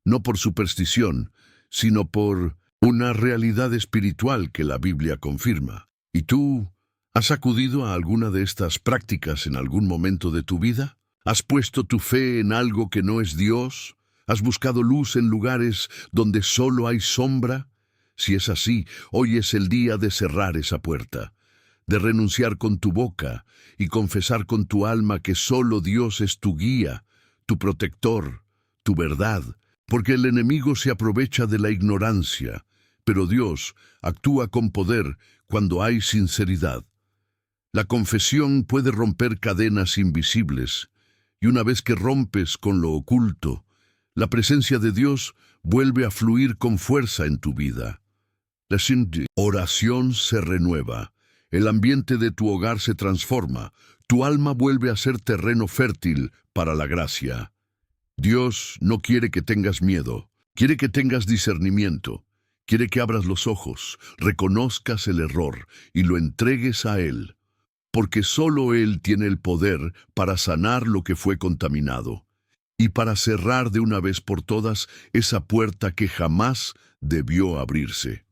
no por superstición, sino por una realidad espiritual que la Biblia confirma. ¿Y tú has acudido a alguna de estas prácticas en algún momento de tu vida? ¿Has puesto tu fe en algo que no es Dios? ¿Has buscado luz en lugares donde solo hay sombra? Si es así, hoy es el día de cerrar esa puerta, de renunciar con tu boca y confesar con tu alma que solo Dios es tu guía, tu protector, tu verdad, porque el enemigo se aprovecha de la ignorancia, pero Dios actúa con poder cuando hay sinceridad. La confesión puede romper cadenas invisibles, y una vez que rompes con lo oculto, la presencia de Dios vuelve a fluir con fuerza en tu vida. La oración se renueva, el ambiente de tu hogar se transforma, tu alma vuelve a ser terreno fértil para la gracia. Dios no quiere que tengas miedo, quiere que tengas discernimiento, quiere que abras los ojos, reconozcas el error y lo entregues a Él, porque solo Él tiene el poder para sanar lo que fue contaminado y para cerrar de una vez por todas esa puerta que jamás debió abrirse.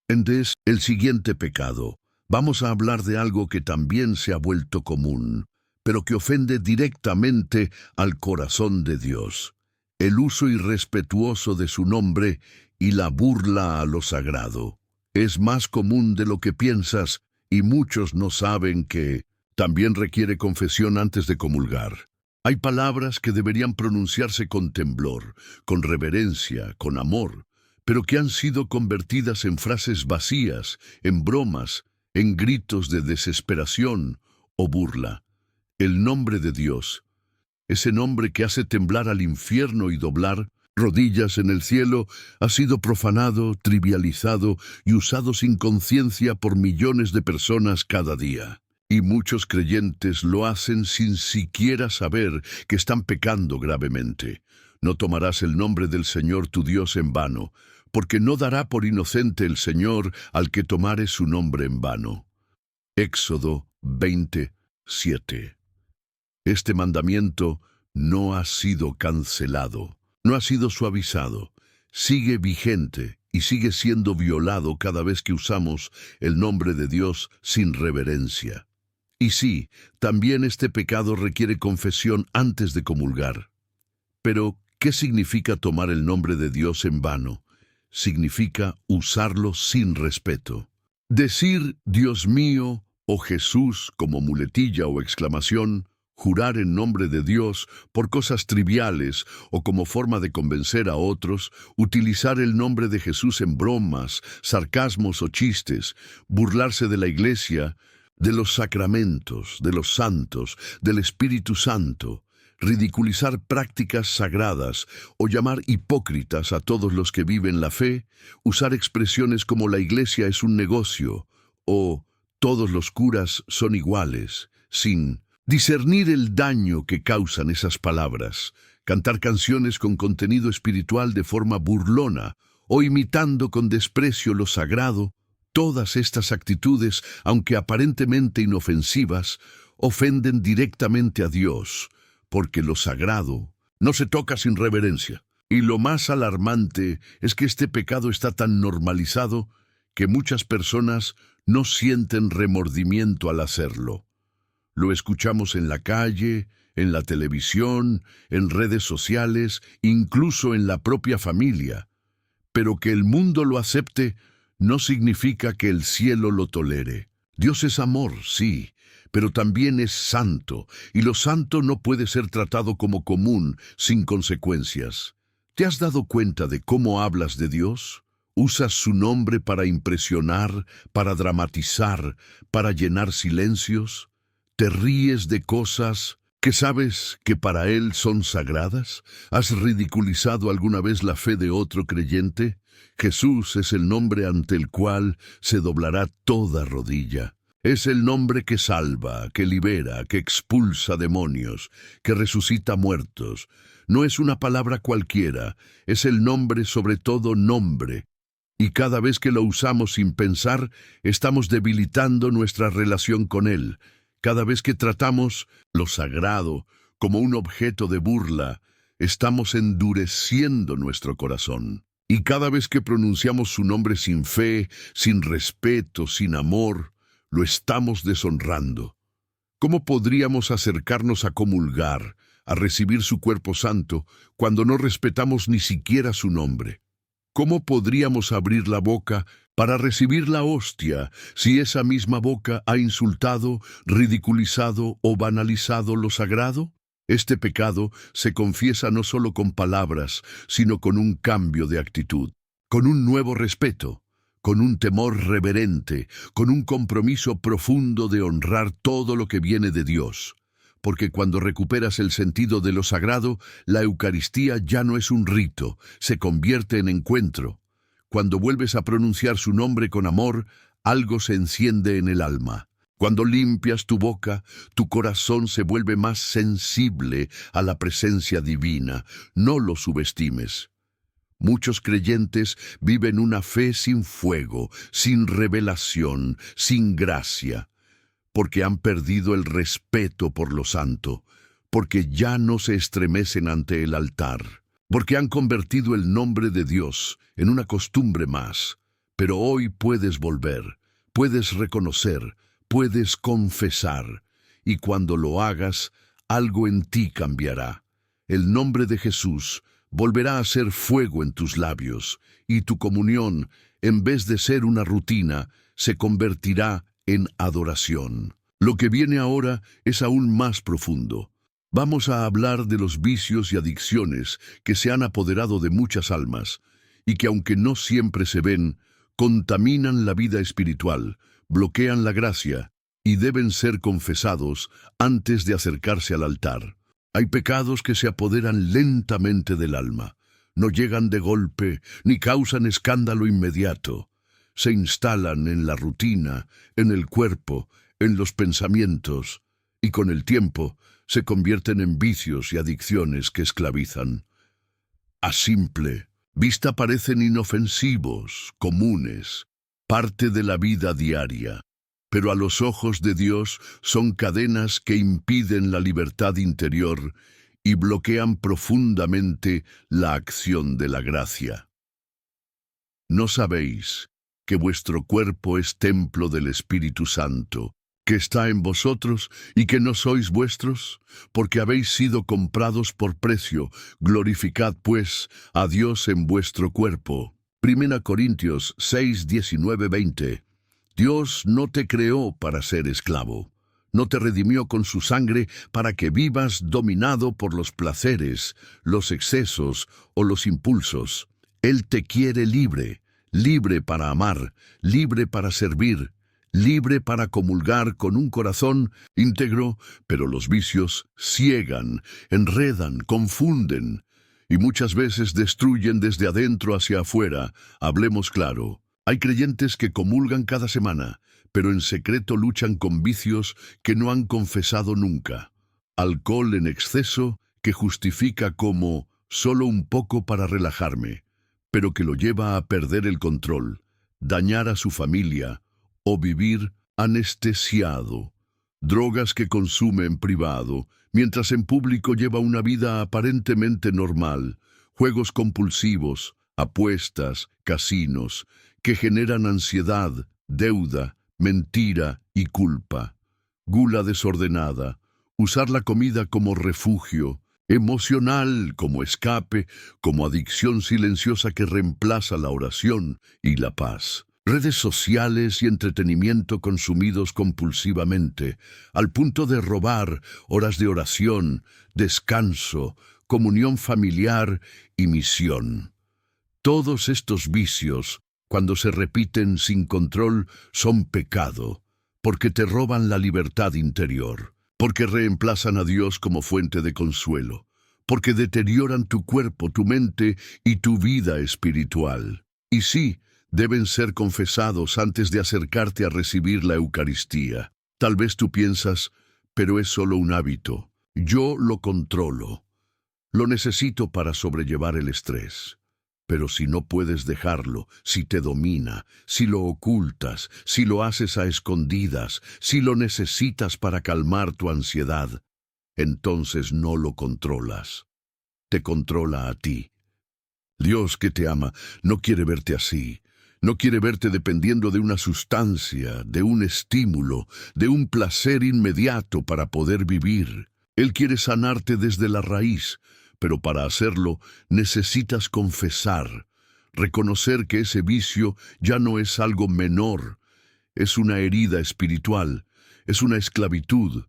Entonces, el siguiente pecado. Vamos a hablar de algo que también se ha vuelto común, pero que ofende directamente al corazón de Dios. El uso irrespetuoso de su nombre y la burla a lo sagrado es más común de lo que piensas, y muchos no saben que también requiere confesión antes de comulgar. Hay palabras que deberían pronunciarse con temblor, con reverencia, con amor, pero que han sido convertidas en frases vacías, en bromas, en gritos de desesperación o burla. El nombre de Dios, ese nombre que hace temblar al infierno y doblar rodillas en el cielo, ha sido profanado, trivializado y usado sin conciencia por millones de personas cada día. Y muchos creyentes lo hacen sin siquiera saber que están pecando gravemente. No tomarás el nombre del Señor tu Dios en vano, porque no dará por inocente el Señor al que tomare su nombre en vano. Éxodo 20:7. Este mandamiento no ha sido cancelado, no ha sido suavizado, sigue vigente y sigue siendo violado cada vez que usamos el nombre de Dios sin reverencia. Y sí, también este pecado requiere confesión antes de comulgar. Pero, ¿qué significa tomar el nombre de Dios en vano? Significa usarlo sin respeto. Decir Dios mío o Jesús como muletilla o exclamación, jurar en nombre de Dios por cosas triviales o como forma de convencer a otros, utilizar el nombre de Jesús en bromas, sarcasmos o chistes, burlarse de la iglesia, de los sacramentos, de los santos, del Espíritu Santo, ridiculizar prácticas sagradas o llamar hipócritas a todos los que viven la fe, usar expresiones como la iglesia es un negocio o todos los curas son iguales, sin discernir el daño que causan esas palabras, cantar canciones con contenido espiritual de forma burlona o imitando con desprecio lo sagrado. Todas estas actitudes, aunque aparentemente inofensivas, ofenden directamente a Dios, porque lo sagrado no se toca sin reverencia. Y lo más alarmante es que este pecado está tan normalizado que muchas personas no sienten remordimiento al hacerlo. Lo escuchamos en la calle, en la televisión, en redes sociales, incluso en la propia familia. Pero que el mundo lo acepte no significa que el cielo lo tolere. Dios es amor, sí, pero también es santo, y lo santo no puede ser tratado como común, sin consecuencias. ¿Te has dado cuenta de cómo hablas de Dios? ¿Usas su nombre para impresionar, para dramatizar, para llenar silencios? ¿Te ríes de cosas que sabes que para Él son sagradas? ¿Has ridiculizado alguna vez la fe de otro creyente? Jesús es el nombre ante el cual se doblará toda rodilla. Es el nombre que salva, que libera, que expulsa demonios, que resucita muertos. No es una palabra cualquiera, es el nombre sobre todo nombre. Y cada vez que lo usamos sin pensar, estamos debilitando nuestra relación con Él. Cada vez que tratamos lo sagrado como un objeto de burla, estamos endureciendo nuestro corazón. Y cada vez que pronunciamos su nombre sin fe, sin respeto, sin amor, lo estamos deshonrando. ¿Cómo podríamos acercarnos a comulgar, a recibir su cuerpo santo, cuando no respetamos ni siquiera su nombre? ¿Cómo podríamos abrir la boca para recibir la hostia si esa misma boca ha insultado, ridiculizado o banalizado lo sagrado? Este pecado se confiesa no solo con palabras, sino con un cambio de actitud, con un nuevo respeto, con un temor reverente, con un compromiso profundo de honrar todo lo que viene de Dios. Porque cuando recuperas el sentido de lo sagrado, la Eucaristía ya no es un rito, se convierte en encuentro. Cuando vuelves a pronunciar su nombre con amor, algo se enciende en el alma. Cuando limpias tu boca, tu corazón se vuelve más sensible a la presencia divina. No lo subestimes. Muchos creyentes viven una fe sin fuego, sin revelación, sin gracia, porque han perdido el respeto por lo santo, porque ya no se estremecen ante el altar, porque han convertido el nombre de Dios en una costumbre más. Pero hoy puedes volver, puedes reconocer, puedes confesar, y cuando lo hagas, algo en ti cambiará. El nombre de Jesús volverá a ser fuego en tus labios, y tu comunión, en vez de ser una rutina, se convertirá en adoración. Lo que viene ahora es aún más profundo. Vamos a hablar de los vicios y adicciones que se han apoderado de muchas almas, y que aunque no siempre se ven, contaminan la vida espiritual, bloquean la gracia, y deben ser confesados antes de acercarse al altar. Hay pecados que se apoderan lentamente del alma. No llegan de golpe, ni causan escándalo inmediato. Se instalan en la rutina, en el cuerpo, en los pensamientos, y con el tiempo se convierten en vicios y adicciones que esclavizan. A simple vista parecen inofensivos, comunes, parte de la vida diaria, pero a los ojos de Dios son cadenas que impiden la libertad interior y bloquean profundamente la acción de la gracia. ¿No sabéis que vuestro cuerpo es templo del Espíritu Santo, que está en vosotros y que no sois vuestros? Porque habéis sido comprados por precio. Glorificad, pues, a Dios en vuestro cuerpo. 1 Corintios 6, 19, 20. Dios no te creó para ser esclavo. No te redimió con su sangre para que vivas dominado por los placeres, los excesos o los impulsos. Él te quiere libre, libre para amar, libre para servir, libre para comulgar con un corazón íntegro, pero los vicios ciegan, enredan, confunden y muchas veces destruyen desde adentro hacia afuera. Hablemos claro. Hay creyentes que comulgan cada semana, pero en secreto luchan con vicios que no han confesado nunca. Alcohol en exceso que justifica como solo un poco para relajarme, pero que lo lleva a perder el control, dañar a su familia o vivir anestesiado. Drogas que consume en privado, mientras en público lleva una vida aparentemente normal. Juegos compulsivos, apuestas, casinos, que generan ansiedad, deuda, mentira y culpa. Gula desordenada, usar la comida como refugio, emocional como escape, como adicción silenciosa que reemplaza la oración y la paz. Redes sociales y entretenimiento consumidos compulsivamente, al punto de robar horas de oración, descanso, comunión familiar y misión. Todos estos vicios, cuando se repiten sin control, son pecado, porque te roban la libertad interior, porque reemplazan a Dios como fuente de consuelo, porque deterioran tu cuerpo, tu mente y tu vida espiritual. Y sí, deben ser confesados antes de acercarte a recibir la Eucaristía. Tal vez tú piensas, pero es solo un hábito. Yo lo controlo. Lo necesito para sobrellevar el estrés. Pero si no puedes dejarlo, si te domina, si lo ocultas, si lo haces a escondidas, si lo necesitas para calmar tu ansiedad, entonces no lo controlas. Te controla a ti. Dios, que te ama, no quiere verte así. No quiere verte dependiendo de una sustancia, de un estímulo, de un placer inmediato para poder vivir. Él quiere sanarte desde la raíz, pero para hacerlo necesitas confesar, reconocer que ese vicio ya no es algo menor, es una herida espiritual, es una esclavitud,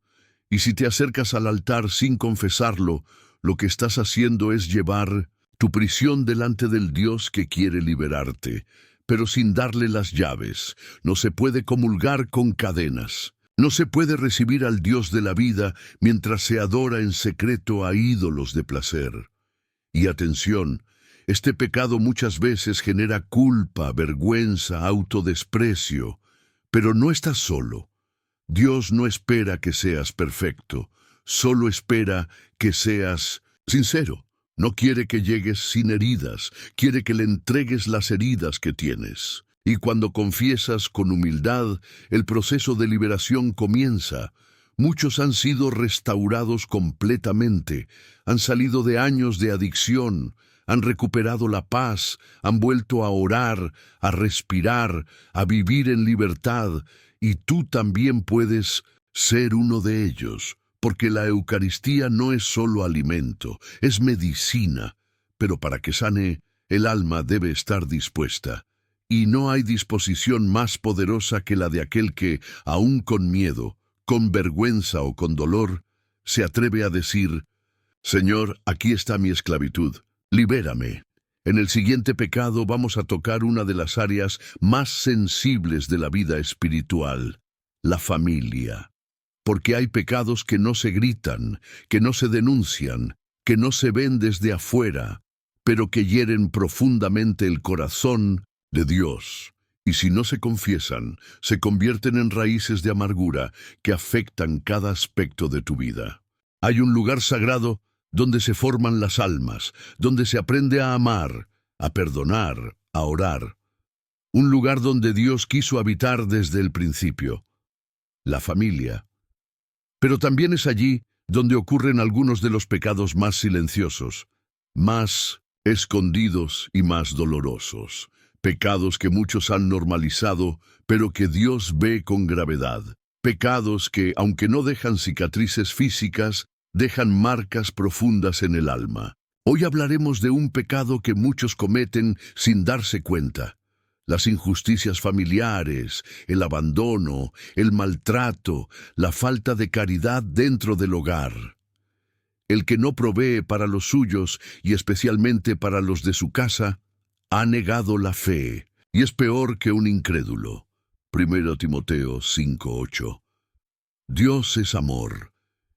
y si te acercas al altar sin confesarlo, lo que estás haciendo es llevar tu prisión delante del Dios que quiere liberarte, pero sin darle las llaves. No se puede comulgar con cadenas. No se puede recibir al Dios de la vida mientras se adora en secreto a ídolos de placer. Y atención, este pecado muchas veces genera culpa, vergüenza, autodesprecio. Pero no estás solo. Dios no espera que seas perfecto, solo espera que seas sincero. No quiere que llegues sin heridas, quiere que le entregues las heridas que tienes. Y cuando confiesas con humildad, el proceso de liberación comienza. Muchos han sido restaurados completamente, han salido de años de adicción, han recuperado la paz, han vuelto a orar, a respirar, a vivir en libertad, y tú también puedes ser uno de ellos, porque la Eucaristía no es solo alimento, es medicina, pero para que sane, el alma debe estar dispuesta. Y no hay disposición más poderosa que la de aquel que, aun con miedo, con vergüenza o con dolor, se atreve a decir: Señor, aquí está mi esclavitud, libérame. En el siguiente pecado vamos a tocar una de las áreas más sensibles de la vida espiritual, la familia. Porque hay pecados que no se gritan, que no se denuncian, que no se ven desde afuera, pero que hieren profundamente el corazón de Dios. Y si no se confiesan, se convierten en raíces de amargura que afectan cada aspecto de tu vida. Hay un lugar sagrado donde se forman las almas, donde se aprende a amar, a perdonar, a orar. Un lugar donde Dios quiso habitar desde el principio, la familia. Pero también es allí donde ocurren algunos de los pecados más silenciosos, más escondidos y más dolorosos. Pecados que muchos han normalizado, pero que Dios ve con gravedad. Pecados que, aunque no dejan cicatrices físicas, dejan marcas profundas en el alma. Hoy hablaremos de un pecado que muchos cometen sin darse cuenta. Las injusticias familiares, el abandono, el maltrato, la falta de caridad dentro del hogar. El que no provee para los suyos y especialmente para los de su casa, ha negado la fe y es peor que un incrédulo. 1 Timoteo 5:8. Dios es amor,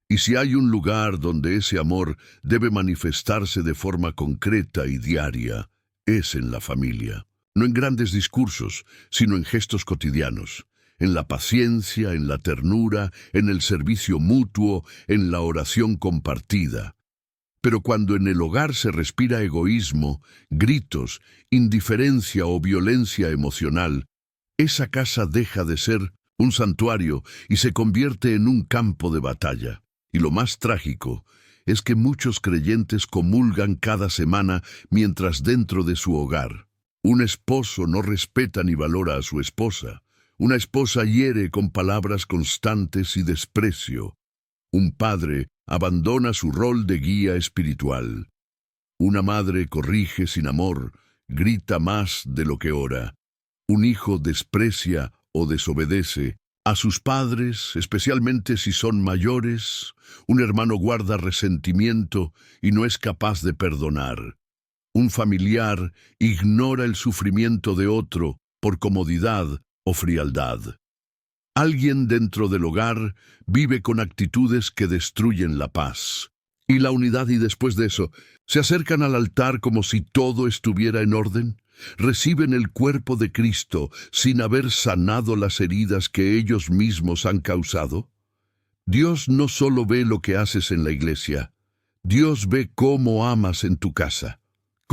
y si hay un lugar donde ese amor debe manifestarse de forma concreta y diaria, es en la familia. No en grandes discursos, sino en gestos cotidianos, en la paciencia, en la ternura, en el servicio mutuo, en la oración compartida. Pero cuando en el hogar se respira egoísmo, gritos, indiferencia o violencia emocional, esa casa deja de ser un santuario y se convierte en un campo de batalla. Y lo más trágico es que muchos creyentes comulgan cada semana mientras dentro de su hogar un esposo no respeta ni valora a su esposa, una esposa hiere con palabras constantes y desprecio, un padre abandona su rol de guía espiritual, una madre corrige sin amor, grita más de lo que ora, un hijo desprecia o desobedece a sus padres, especialmente si son mayores, un hermano guarda resentimiento y no es capaz de perdonar. Un familiar ignora el sufrimiento de otro por comodidad o frialdad. Alguien dentro del hogar vive con actitudes que destruyen la paz y la unidad y después de eso, se acercan al altar como si todo estuviera en orden. Reciben el cuerpo de Cristo sin haber sanado las heridas que ellos mismos han causado. Dios no solo ve lo que haces en la iglesia, Dios ve cómo amas en tu casa.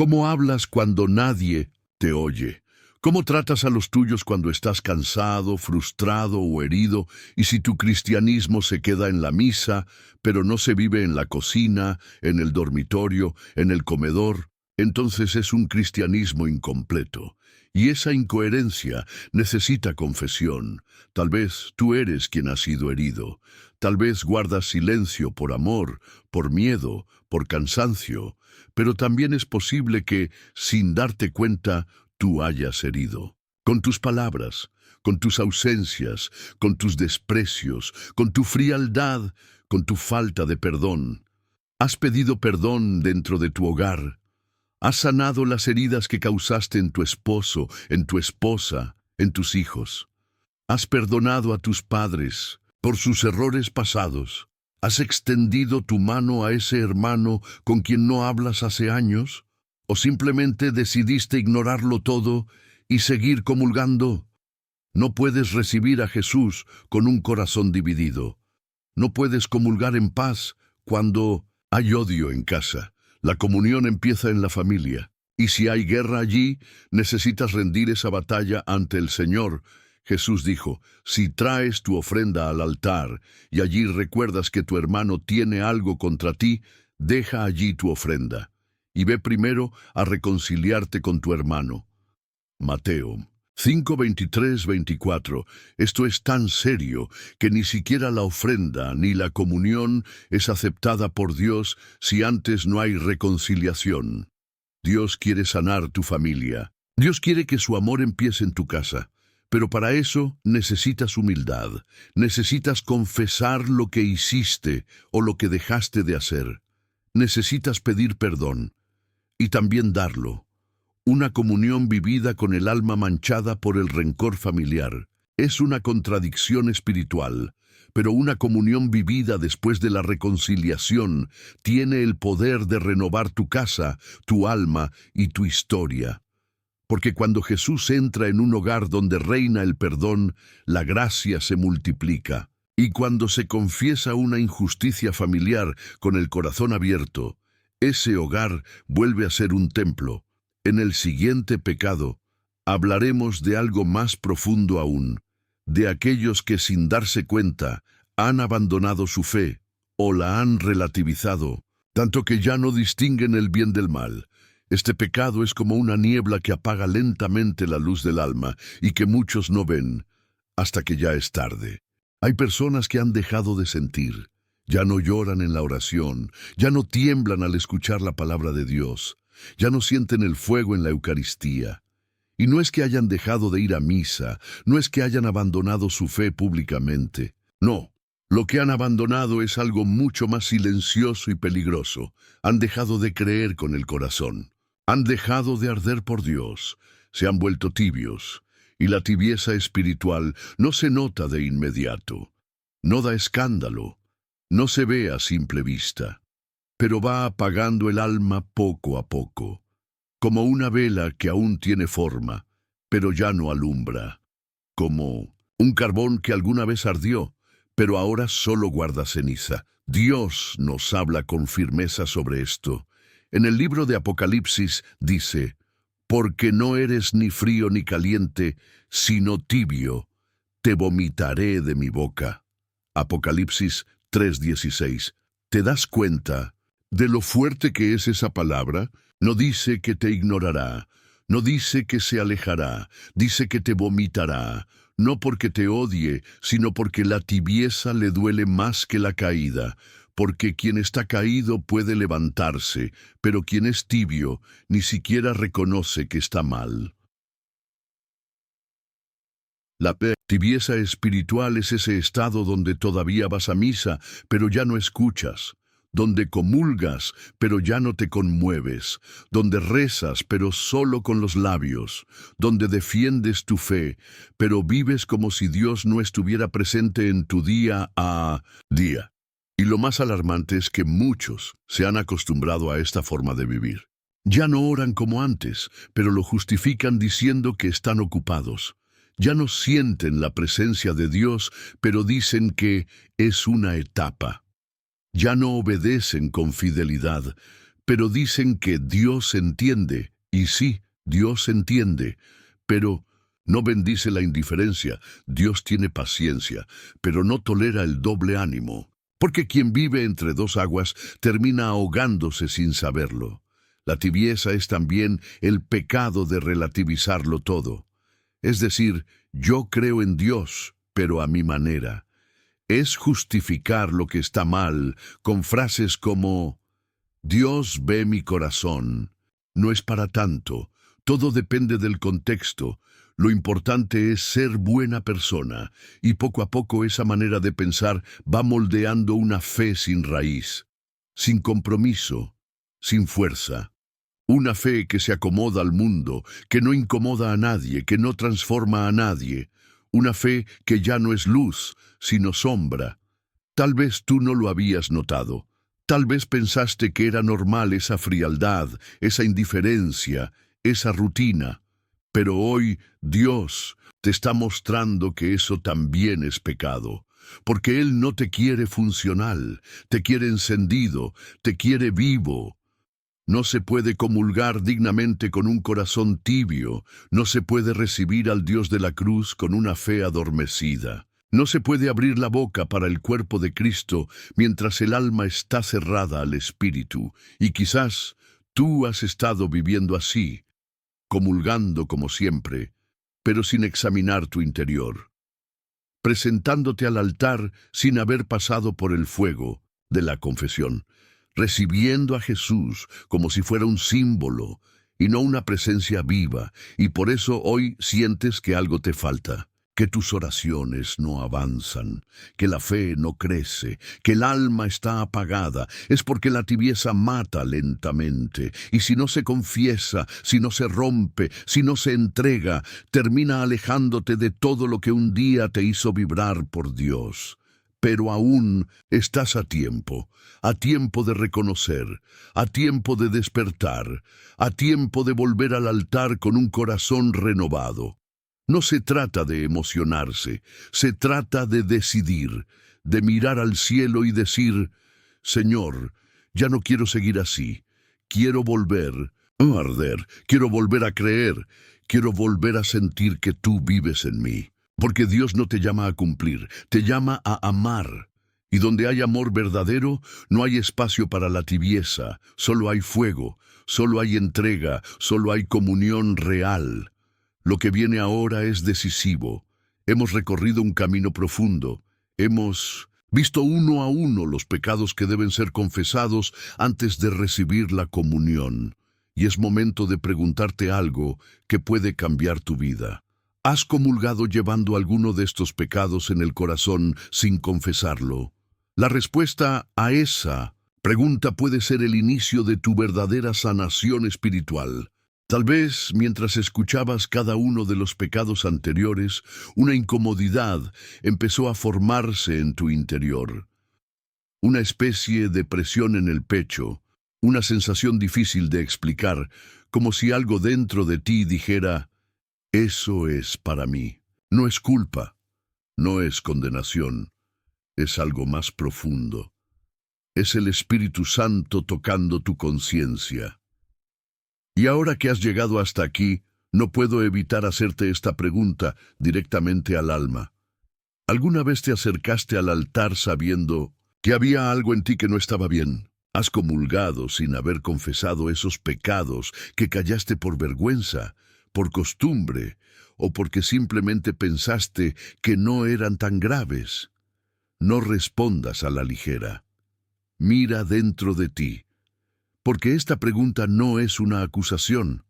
¿Cómo hablas cuando nadie te oye? ¿Cómo tratas a los tuyos cuando estás cansado, frustrado o herido? Y si tu cristianismo se queda en la misa, pero no se vive en la cocina, en el dormitorio, en el comedor, entonces es un cristianismo incompleto. Y esa incoherencia necesita confesión. Tal vez tú eres quien ha sido herido. Tal vez guardas silencio por amor, por miedo, por cansancio. Pero también es posible que, sin darte cuenta, tú hayas herido. Con tus palabras, con tus ausencias, con tus desprecios, con tu frialdad, con tu falta de perdón. Has pedido perdón dentro de tu hogar. Has sanado las heridas que causaste en tu esposo, en tu esposa, en tus hijos. Has perdonado a tus padres por sus errores pasados. ¿Has extendido tu mano a ese hermano con quien no hablas hace años? ¿O simplemente decidiste ignorarlo todo y seguir comulgando? No puedes recibir a Jesús con un corazón dividido. No puedes comulgar en paz cuando hay odio en casa. La comunión empieza en la familia. Y si hay guerra allí, necesitas rendir esa batalla ante el Señor. Jesús dijo, si traes tu ofrenda al altar y allí recuerdas que tu hermano tiene algo contra ti, deja allí tu ofrenda y ve primero a reconciliarte con tu hermano. Mateo 5:23-24. Esto es tan serio que ni siquiera la ofrenda ni la comunión es aceptada por Dios si antes no hay reconciliación. Dios quiere sanar tu familia. Dios quiere que su amor empiece en tu casa. Pero para eso necesitas humildad. Necesitas confesar lo que hiciste o lo que dejaste de hacer. Necesitas pedir perdón y también darlo. Una comunión vivida con el alma manchada por el rencor familiar. Es una contradicción espiritual, pero una comunión vivida después de la reconciliación tiene el poder de renovar tu casa, tu alma y tu historia. Porque cuando Jesús entra en un hogar donde reina el perdón, la gracia se multiplica. Y cuando se confiesa una injusticia familiar con el corazón abierto, ese hogar vuelve a ser un templo. En el siguiente pecado, hablaremos de algo más profundo aún, de aquellos que sin darse cuenta han abandonado su fe o la han relativizado, tanto que ya no distinguen el bien del mal. Este pecado es como una niebla que apaga lentamente la luz del alma y que muchos no ven hasta que ya es tarde. Hay personas que han dejado de sentir, ya no lloran en la oración, ya no tiemblan al escuchar la palabra de Dios, ya no sienten el fuego en la Eucaristía. Y no es que hayan dejado de ir a misa, no es que hayan abandonado su fe públicamente. No, lo que han abandonado es algo mucho más silencioso y peligroso. Han dejado de creer con el corazón. Han dejado de arder por Dios. Se han vuelto tibios. Y la tibieza espiritual no se nota de inmediato. No da escándalo. No se ve a simple vista. Pero va apagando el alma poco a poco, como una vela que aún tiene forma, pero ya no alumbra, como un carbón que alguna vez ardió, pero ahora solo guarda ceniza. Dios nos habla con firmeza sobre esto. En el libro de Apocalipsis dice, «Porque no eres ni frío ni caliente, sino tibio, te vomitaré de mi boca». Apocalipsis 3:16. ¿Te das cuenta de lo fuerte que es esa palabra? No dice que te ignorará, no dice que se alejará, dice que te vomitará, no porque te odie, sino porque la tibieza le duele más que la caída, porque quien está caído puede levantarse, pero quien es tibio ni siquiera reconoce que está mal. La tibieza espiritual es ese estado donde todavía vas a misa, pero ya no escuchas, donde comulgas, pero ya no te conmueves, donde rezas, pero solo con los labios, donde defiendes tu fe, pero vives como si Dios no estuviera presente en tu día a día. Y lo más alarmante es que muchos se han acostumbrado a esta forma de vivir. Ya no oran como antes, pero lo justifican diciendo que están ocupados. Ya no sienten la presencia de Dios, pero dicen que es una etapa. Ya no obedecen con fidelidad, pero dicen que Dios entiende. Y sí, Dios entiende, pero no bendice la indiferencia. Dios tiene paciencia, pero no tolera el doble ánimo. Porque quien vive entre dos aguas termina ahogándose sin saberlo. La tibieza es también el pecado de relativizarlo todo. Es decir, yo creo en Dios, pero a mi manera. Es justificar lo que está mal con frases como Dios ve mi corazón. No es para tanto. Todo depende del contexto. Lo importante es ser buena persona, y poco a poco esa manera de pensar va moldeando una fe sin raíz, sin compromiso, sin fuerza. Una fe que se acomoda al mundo, que no incomoda a nadie, que no transforma a nadie. Una fe que ya no es luz, sino sombra. Tal vez tú no lo habías notado. Tal vez pensaste que era normal esa frialdad, esa indiferencia, esa rutina. Pero hoy Dios te está mostrando que eso también es pecado. Porque Él no te quiere funcional, te quiere encendido, te quiere vivo. No se puede comulgar dignamente con un corazón tibio, no se puede recibir al Dios de la cruz con una fe adormecida. No se puede abrir la boca para el cuerpo de Cristo mientras el alma está cerrada al Espíritu. Y quizás tú has estado viviendo así, comulgando como siempre, pero sin examinar tu interior, presentándote al altar sin haber pasado por el fuego de la confesión, recibiendo a Jesús como si fuera un símbolo y no una presencia viva, y por eso hoy sientes que algo te falta, que tus oraciones no avanzan, que la fe no crece, que el alma está apagada. Es porque la tibieza mata lentamente, y si no se confiesa, si no se rompe, si no se entrega, termina alejándote de todo lo que un día te hizo vibrar por Dios. Pero aún estás a tiempo de reconocer, a tiempo de despertar, a tiempo de volver al altar con un corazón renovado. No se trata de emocionarse, se trata de decidir, de mirar al cielo y decir: Señor, ya no quiero seguir así, quiero volver a arder, quiero volver a creer, quiero volver a sentir que tú vives en mí. Porque Dios no te llama a cumplir, te llama a amar. Y donde hay amor verdadero, no hay espacio para la tibieza, solo hay fuego, solo hay entrega, solo hay comunión real. Lo que viene ahora es decisivo. Hemos recorrido un camino profundo. Hemos visto uno a uno los pecados que deben ser confesados antes de recibir la comunión. Y es momento de preguntarte algo que puede cambiar tu vida. ¿Has comulgado llevando alguno de estos pecados en el corazón sin confesarlo? La respuesta a esa pregunta puede ser el inicio de tu verdadera sanación espiritual. Tal vez, mientras escuchabas cada uno de los pecados anteriores, una incomodidad empezó a formarse en tu interior. Una especie de presión en el pecho, una sensación difícil de explicar, como si algo dentro de ti dijera: eso es para mí. No es culpa, no es condenación, es algo más profundo. Es el Espíritu Santo tocando tu conciencia. Y ahora que has llegado hasta aquí, no puedo evitar hacerte esta pregunta directamente al alma. ¿Alguna vez te acercaste al altar sabiendo que había algo en ti que no estaba bien? ¿Has comulgado sin haber confesado esos pecados que callaste por vergüenza, por costumbre, o porque simplemente pensaste que no eran tan graves? No respondas a la ligera. Mira dentro de ti, porque esta pregunta no es una acusación,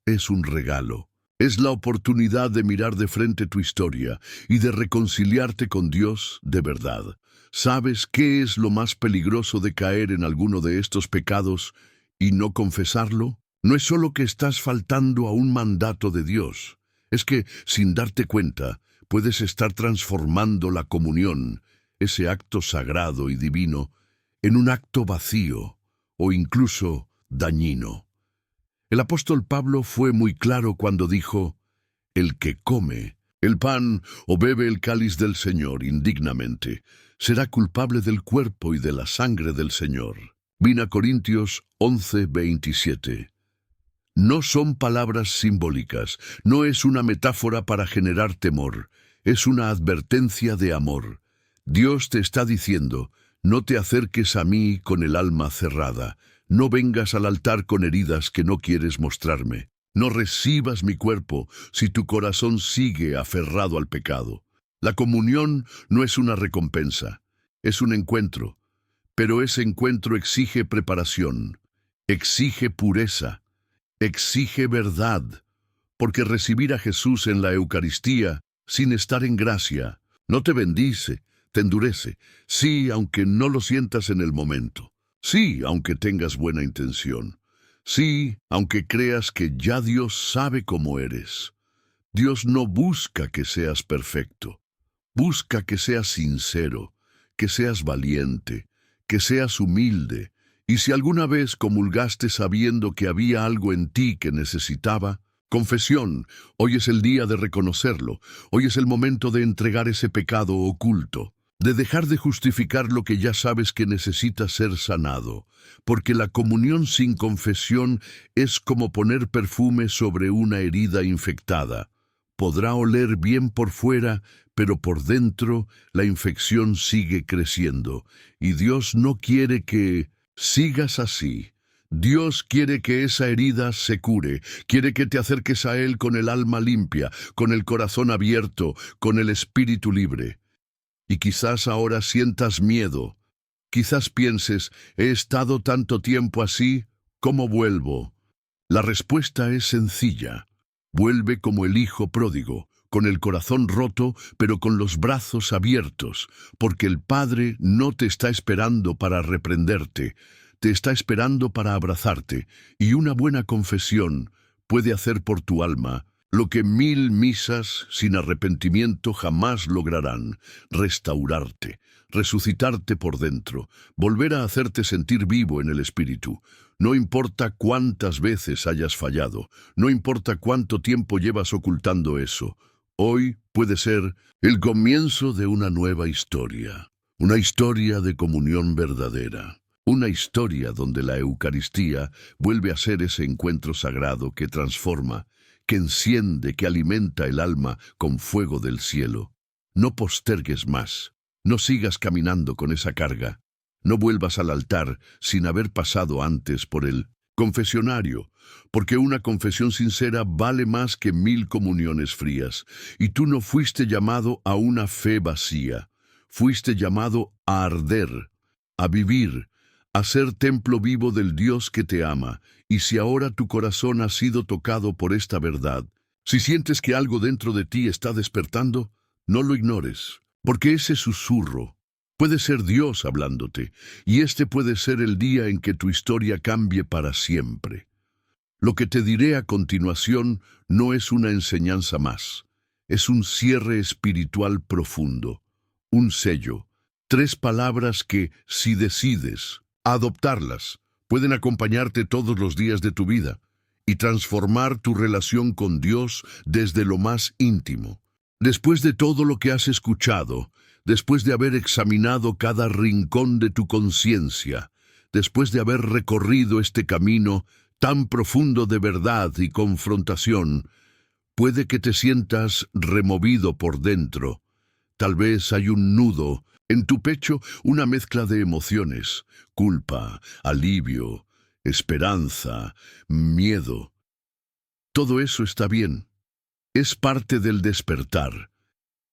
es un regalo. Es la oportunidad de mirar de frente tu historia y de reconciliarte con Dios de verdad. ¿Sabes qué es lo más peligroso de caer en alguno de estos pecados y no confesarlo? No es solo que estás faltando a un mandato de Dios, es que, sin darte cuenta, puedes estar transformando la comunión, ese acto sagrado y divino, en un acto vacío o incluso dañino. El apóstol Pablo fue muy claro cuando dijo: el que come el pan o bebe el cáliz del Señor indignamente, será culpable del cuerpo y de la sangre del Señor. 1 Corintios 11:27. No son palabras simbólicas, no es una metáfora para generar temor, es una advertencia de amor. Dios te está diciendo: no te acerques a mí con el alma cerrada, no vengas al altar con heridas que no quieres mostrarme, no recibas mi cuerpo si tu corazón sigue aferrado al pecado. La comunión no es una recompensa, es un encuentro, pero ese encuentro exige preparación, exige pureza, exige verdad, porque recibir a Jesús en la Eucaristía, sin estar en gracia, no te bendice, te endurece. Sí, aunque no lo sientas en el momento. Sí, aunque tengas buena intención. Sí, aunque creas que ya Dios sabe cómo eres. Dios no busca que seas perfecto. Busca que seas sincero, que seas valiente, que seas humilde. Y si alguna vez comulgaste sabiendo que había algo en ti que necesitaba confesión, hoy es el día de reconocerlo. Hoy es el momento de entregar ese pecado oculto, de dejar de justificar lo que ya sabes que necesita ser sanado, porque la comunión sin confesión es como poner perfume sobre una herida infectada. Podrá oler bien por fuera, pero por dentro la infección sigue creciendo, y Dios no quiere que sigas así. Dios quiere que esa herida se cure, quiere que te acerques a Él con el alma limpia, con el corazón abierto, con el espíritu libre. Y quizás ahora sientas miedo, quizás pienses, he estado tanto tiempo así, ¿cómo vuelvo? La respuesta es sencilla. Vuelve como el hijo pródigo, con el corazón roto, pero con los brazos abiertos, porque el Padre no te está esperando para reprenderte, te está esperando para abrazarte, y una buena confesión puede hacer por tu alma lo que 1000 misas sin arrepentimiento jamás lograrán: restaurarte, resucitarte por dentro, volver a hacerte sentir vivo en el espíritu. No importa cuántas veces hayas fallado, no importa cuánto tiempo llevas ocultando eso, hoy puede ser el comienzo de una nueva historia, una historia de comunión verdadera. Una historia donde la Eucaristía vuelve a ser ese encuentro sagrado que transforma, que enciende, que alimenta el alma con fuego del cielo. No postergues más, no sigas caminando con esa carga, no vuelvas al altar sin haber pasado antes por el confesionario, porque una confesión sincera vale más que 1000 comuniones frías, y tú no fuiste llamado a una fe vacía, fuiste llamado a arder, a vivir, a ser templo vivo del Dios que te ama. Y si ahora tu corazón ha sido tocado por esta verdad, si sientes que algo dentro de ti está despertando, no lo ignores, porque ese susurro puede ser Dios hablándote, y este puede ser el día en que tu historia cambie para siempre. Lo que te diré a continuación no es una enseñanza más, es un cierre espiritual profundo, un sello, 3 palabras que, si decides adoptarlas, pueden acompañarte todos los días de tu vida y transformar tu relación con Dios desde lo más íntimo. Después de todo lo que has escuchado, después de haber examinado cada rincón de tu conciencia, después de haber recorrido este camino tan profundo de verdad y confrontación, puede que te sientas removido por dentro. Tal vez hay un nudo en tu pecho, una mezcla de emociones: culpa, alivio, esperanza, miedo. Todo eso está bien. Es parte del despertar.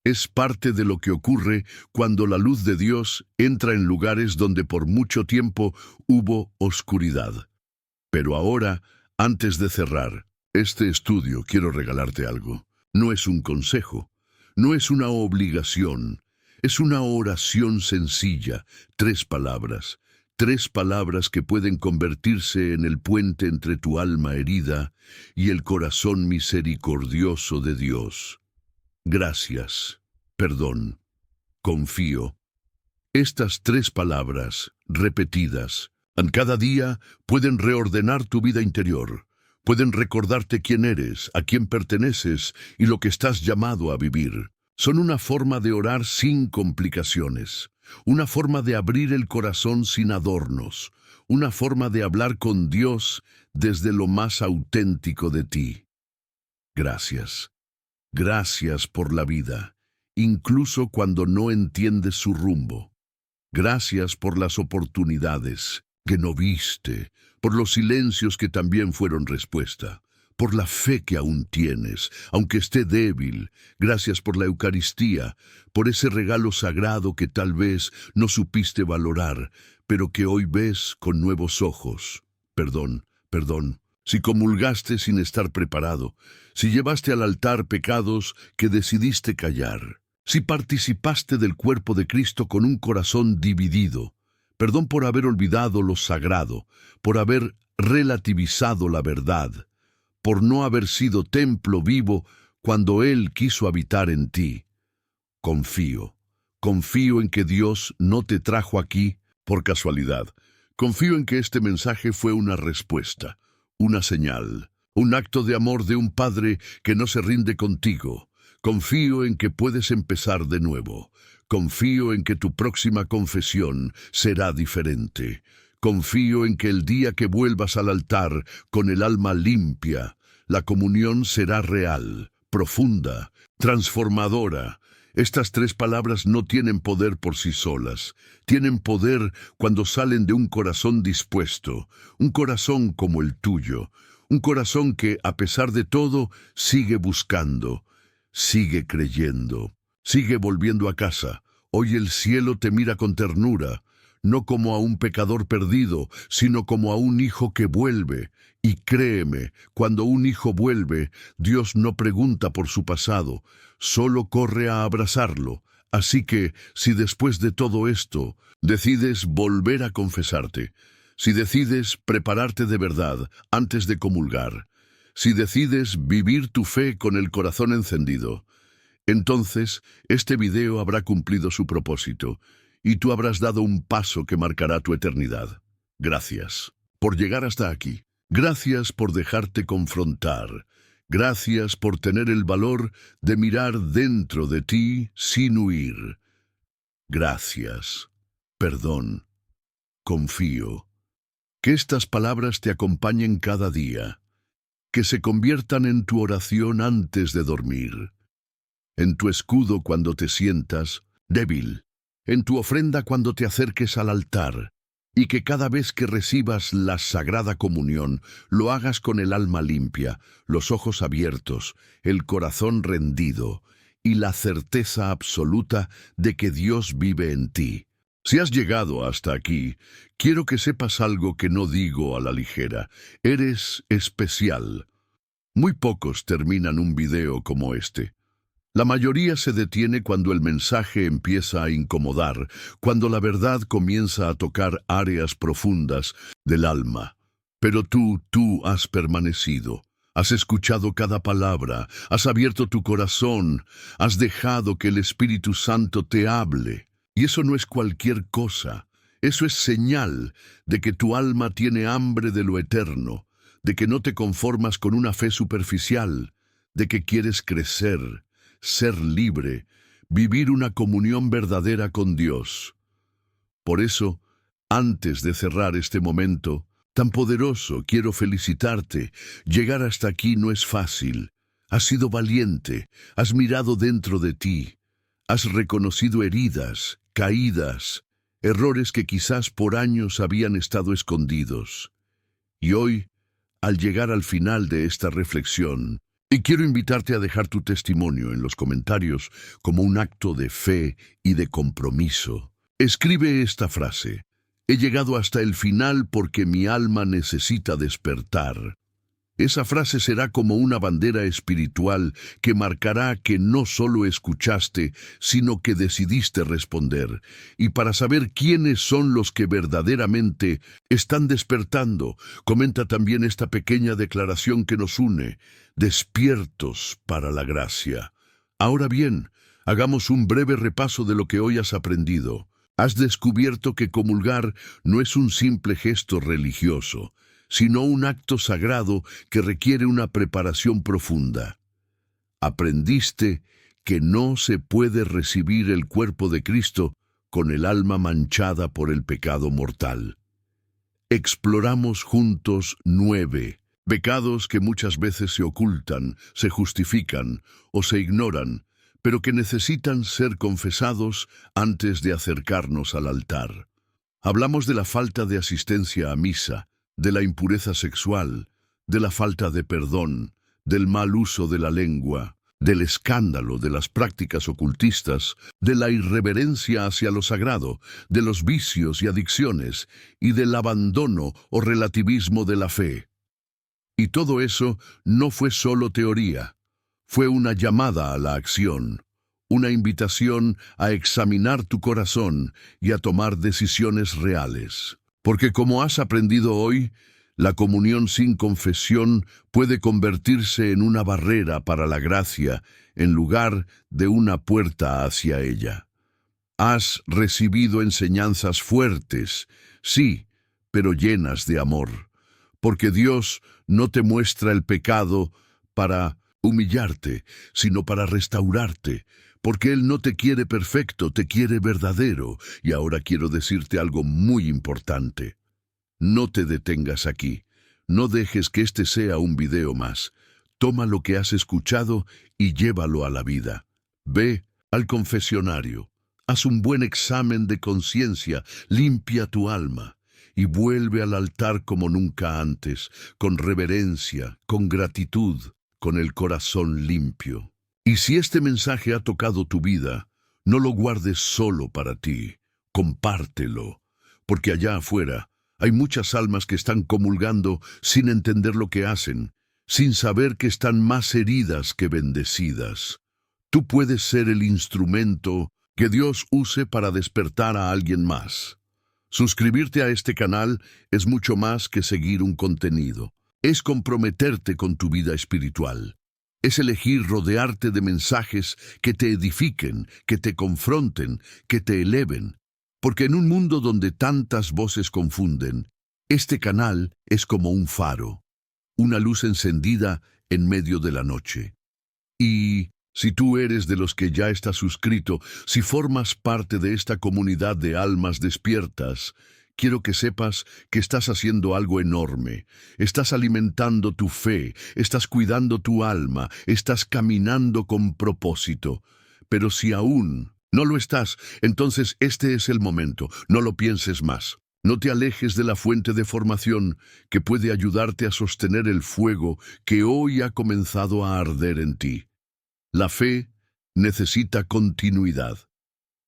Es parte de lo que ocurre cuando la luz de Dios entra en lugares donde por mucho tiempo hubo oscuridad. Pero ahora, antes de cerrar este estudio, quiero regalarte algo. No es un consejo, no es una obligación. Es una oración sencilla, 3 palabras, 3 palabras que pueden convertirse en el puente entre tu alma herida y el corazón misericordioso de Dios. Gracias, perdón, confío. Estas 3 palabras, repetidas, en cada día, pueden reordenar tu vida interior, pueden recordarte quién eres, a quién perteneces y lo que estás llamado a vivir. Son una forma de orar sin complicaciones, una forma de abrir el corazón sin adornos, una forma de hablar con Dios desde lo más auténtico de ti. Gracias. Gracias por la vida, incluso cuando no entiendes su rumbo. Gracias por las oportunidades que no viste, por los silencios que también fueron respuesta, por la fe que aún tienes, aunque esté débil. Gracias por la Eucaristía, por ese regalo sagrado que tal vez no supiste valorar, pero que hoy ves con nuevos ojos. Perdón, si comulgaste sin estar preparado, si llevaste al altar pecados que decidiste callar, si participaste del cuerpo de Cristo con un corazón dividido. Perdón por haber olvidado lo sagrado, por haber relativizado la verdad, por no haber sido templo vivo cuando Él quiso habitar en ti. Confío en que Dios no te trajo aquí por casualidad. Confío en que este mensaje fue una respuesta, una señal, un acto de amor de un Padre que no se rinde contigo. Confío en que puedes empezar de nuevo. Confío en que tu próxima confesión será diferente. Confío en que el día que vuelvas al altar con el alma limpia, la comunión será real, profunda, transformadora, Estas tres palabras no tienen poder por sí solas. Tienen poder cuando salen de un corazón dispuesto, un corazón como el tuyo, un corazón que, a pesar de todo, sigue buscando, sigue creyendo, sigue volviendo a casa. Hoy el cielo te mira con ternura, no como a un pecador perdido, sino como a un hijo que vuelve. Y créeme, cuando un hijo vuelve, Dios no pregunta por su pasado, solo corre a abrazarlo. Así que, si después de todo esto decides volver a confesarte, si decides prepararte de verdad antes de comulgar, si decides vivir tu fe con el corazón encendido, entonces este video habrá cumplido su propósito y tú habrás dado un paso que marcará tu eternidad. Gracias por llegar hasta aquí. Gracias por dejarte confrontar. Gracias por tener el valor de mirar dentro de ti sin huir. Gracias. Perdón. Confío. Que estas palabras te acompañen cada día. Que se conviertan en tu oración antes de dormir. En tu escudo cuando te sientas débil. En tu ofrenda cuando te acerques al altar. Y que cada vez que recibas la Sagrada Comunión, lo hagas con el alma limpia, los ojos abiertos, el corazón rendido y la certeza absoluta de que Dios vive en ti. Si has llegado hasta aquí, quiero que sepas algo que no digo a la ligera. Eres especial. Muy pocos terminan un video como este. La mayoría se detiene cuando el mensaje empieza a incomodar, cuando la verdad comienza a tocar áreas profundas del alma. Pero tú has permanecido. Has escuchado cada palabra, has abierto tu corazón, has dejado que el Espíritu Santo te hable. Y eso no es cualquier cosa. Eso es señal de que tu alma tiene hambre de lo eterno, de que no te conformas con una fe superficial, de que quieres crecer, ser libre, vivir una comunión verdadera con Dios. Por eso, antes de cerrar este momento tan poderoso, quiero felicitarte. Llegar hasta aquí no es fácil. Has sido valiente, has mirado dentro de ti, has reconocido heridas, caídas, errores que quizás por años habían estado escondidos. Y hoy, al llegar al final de esta reflexión, y quiero invitarte a dejar tu testimonio en los comentarios como un acto de fe y de compromiso. Escribe esta frase: he llegado hasta el final porque mi alma necesita despertar. Esa frase será como una bandera espiritual que marcará que no solo escuchaste, sino que decidiste responder. Y para saber quiénes son los que verdaderamente están despertando, comenta también esta pequeña declaración que nos une: despiertos para la gracia. Ahora bien, hagamos un breve repaso de lo que hoy has aprendido. Has descubierto que comulgar no es un simple gesto religioso, sino un acto sagrado que requiere una preparación profunda. Aprendiste que no se puede recibir el cuerpo de Cristo con el alma manchada por el pecado mortal. Exploramos juntos 9 pecados que muchas veces se ocultan, se justifican o se ignoran, pero que necesitan ser confesados antes de acercarnos al altar. Hablamos de la falta de asistencia a misa, de la impureza sexual, de la falta de perdón, del mal uso de la lengua, del escándalo, de las prácticas ocultistas, de la irreverencia hacia lo sagrado, de los vicios y adicciones, y del abandono o relativismo de la fe. Y todo eso no fue solo teoría, fue una llamada a la acción, una invitación a examinar tu corazón y a tomar decisiones reales. Porque como has aprendido hoy, la comunión sin confesión puede convertirse en una barrera para la gracia en lugar de una puerta hacia ella. Has recibido enseñanzas fuertes, sí, pero llenas de amor, porque Dios no te muestra el pecado para humillarte, sino para restaurarte, porque Él no te quiere perfecto, te quiere verdadero. Y ahora quiero decirte algo muy importante. No te detengas aquí. No dejes que este sea un video más. Toma lo que has escuchado y llévalo a la vida. Ve al confesionario. Haz un buen examen de conciencia, limpia tu alma y vuelve al altar como nunca antes, con reverencia, con gratitud, con el corazón limpio. Y si este mensaje ha tocado tu vida, no lo guardes solo para ti, compártelo, porque allá afuera hay muchas almas que están comulgando sin entender lo que hacen, sin saber que están más heridas que bendecidas. Tú puedes ser el instrumento que Dios use para despertar a alguien más. Suscribirte a este canal es mucho más que seguir un contenido. Es comprometerte con tu vida espiritual. Es elegir rodearte de mensajes que te edifiquen, que te confronten, que te eleven. Porque en un mundo donde tantas voces confunden, este canal es como un faro, una luz encendida en medio de la noche. Y si tú eres de los que ya estás suscrito, si formas parte de esta comunidad de almas despiertas, quiero que sepas que estás haciendo algo enorme. Estás alimentando tu fe, estás cuidando tu alma, estás caminando con propósito. Pero si aún no lo estás, entonces este es el momento. No lo pienses más. No te alejes de la fuente de formación que puede ayudarte a sostener el fuego que hoy ha comenzado a arder en ti. La fe necesita continuidad.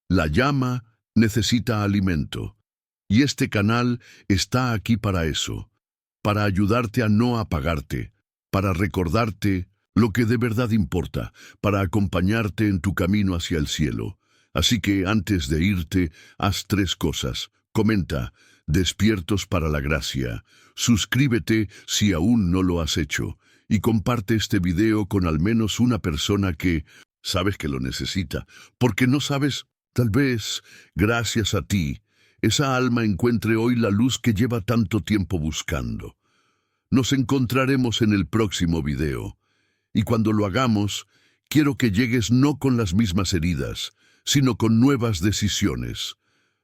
La llama necesita alimento. Y este canal está aquí para eso, para ayudarte a no apagarte, para recordarte lo que de verdad importa, para acompañarte en tu camino hacia el cielo. Así que antes de irte, haz 3 cosas. Comenta, despiertos para la gracia. Suscríbete si aún no lo has hecho. Y comparte este video con al menos una persona que sabes que lo necesita, porque no sabes, tal vez, gracias a ti, esa alma encuentre hoy la luz que lleva tanto tiempo buscando. Nos encontraremos en el próximo video, y cuando lo hagamos, quiero que llegues no con las mismas heridas, sino con nuevas decisiones,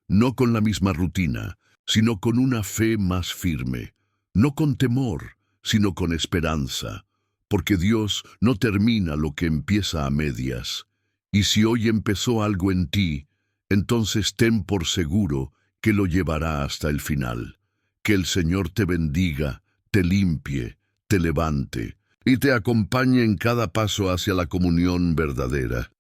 no con la misma rutina, sino con una fe más firme, no con temor, sino con esperanza, porque Dios no termina lo que empieza a medias. Y si hoy empezó algo en ti, entonces ten por seguro que lo llevará hasta el final. Que el Señor te bendiga, te limpie, te levante y te acompañe en cada paso hacia la comunión verdadera.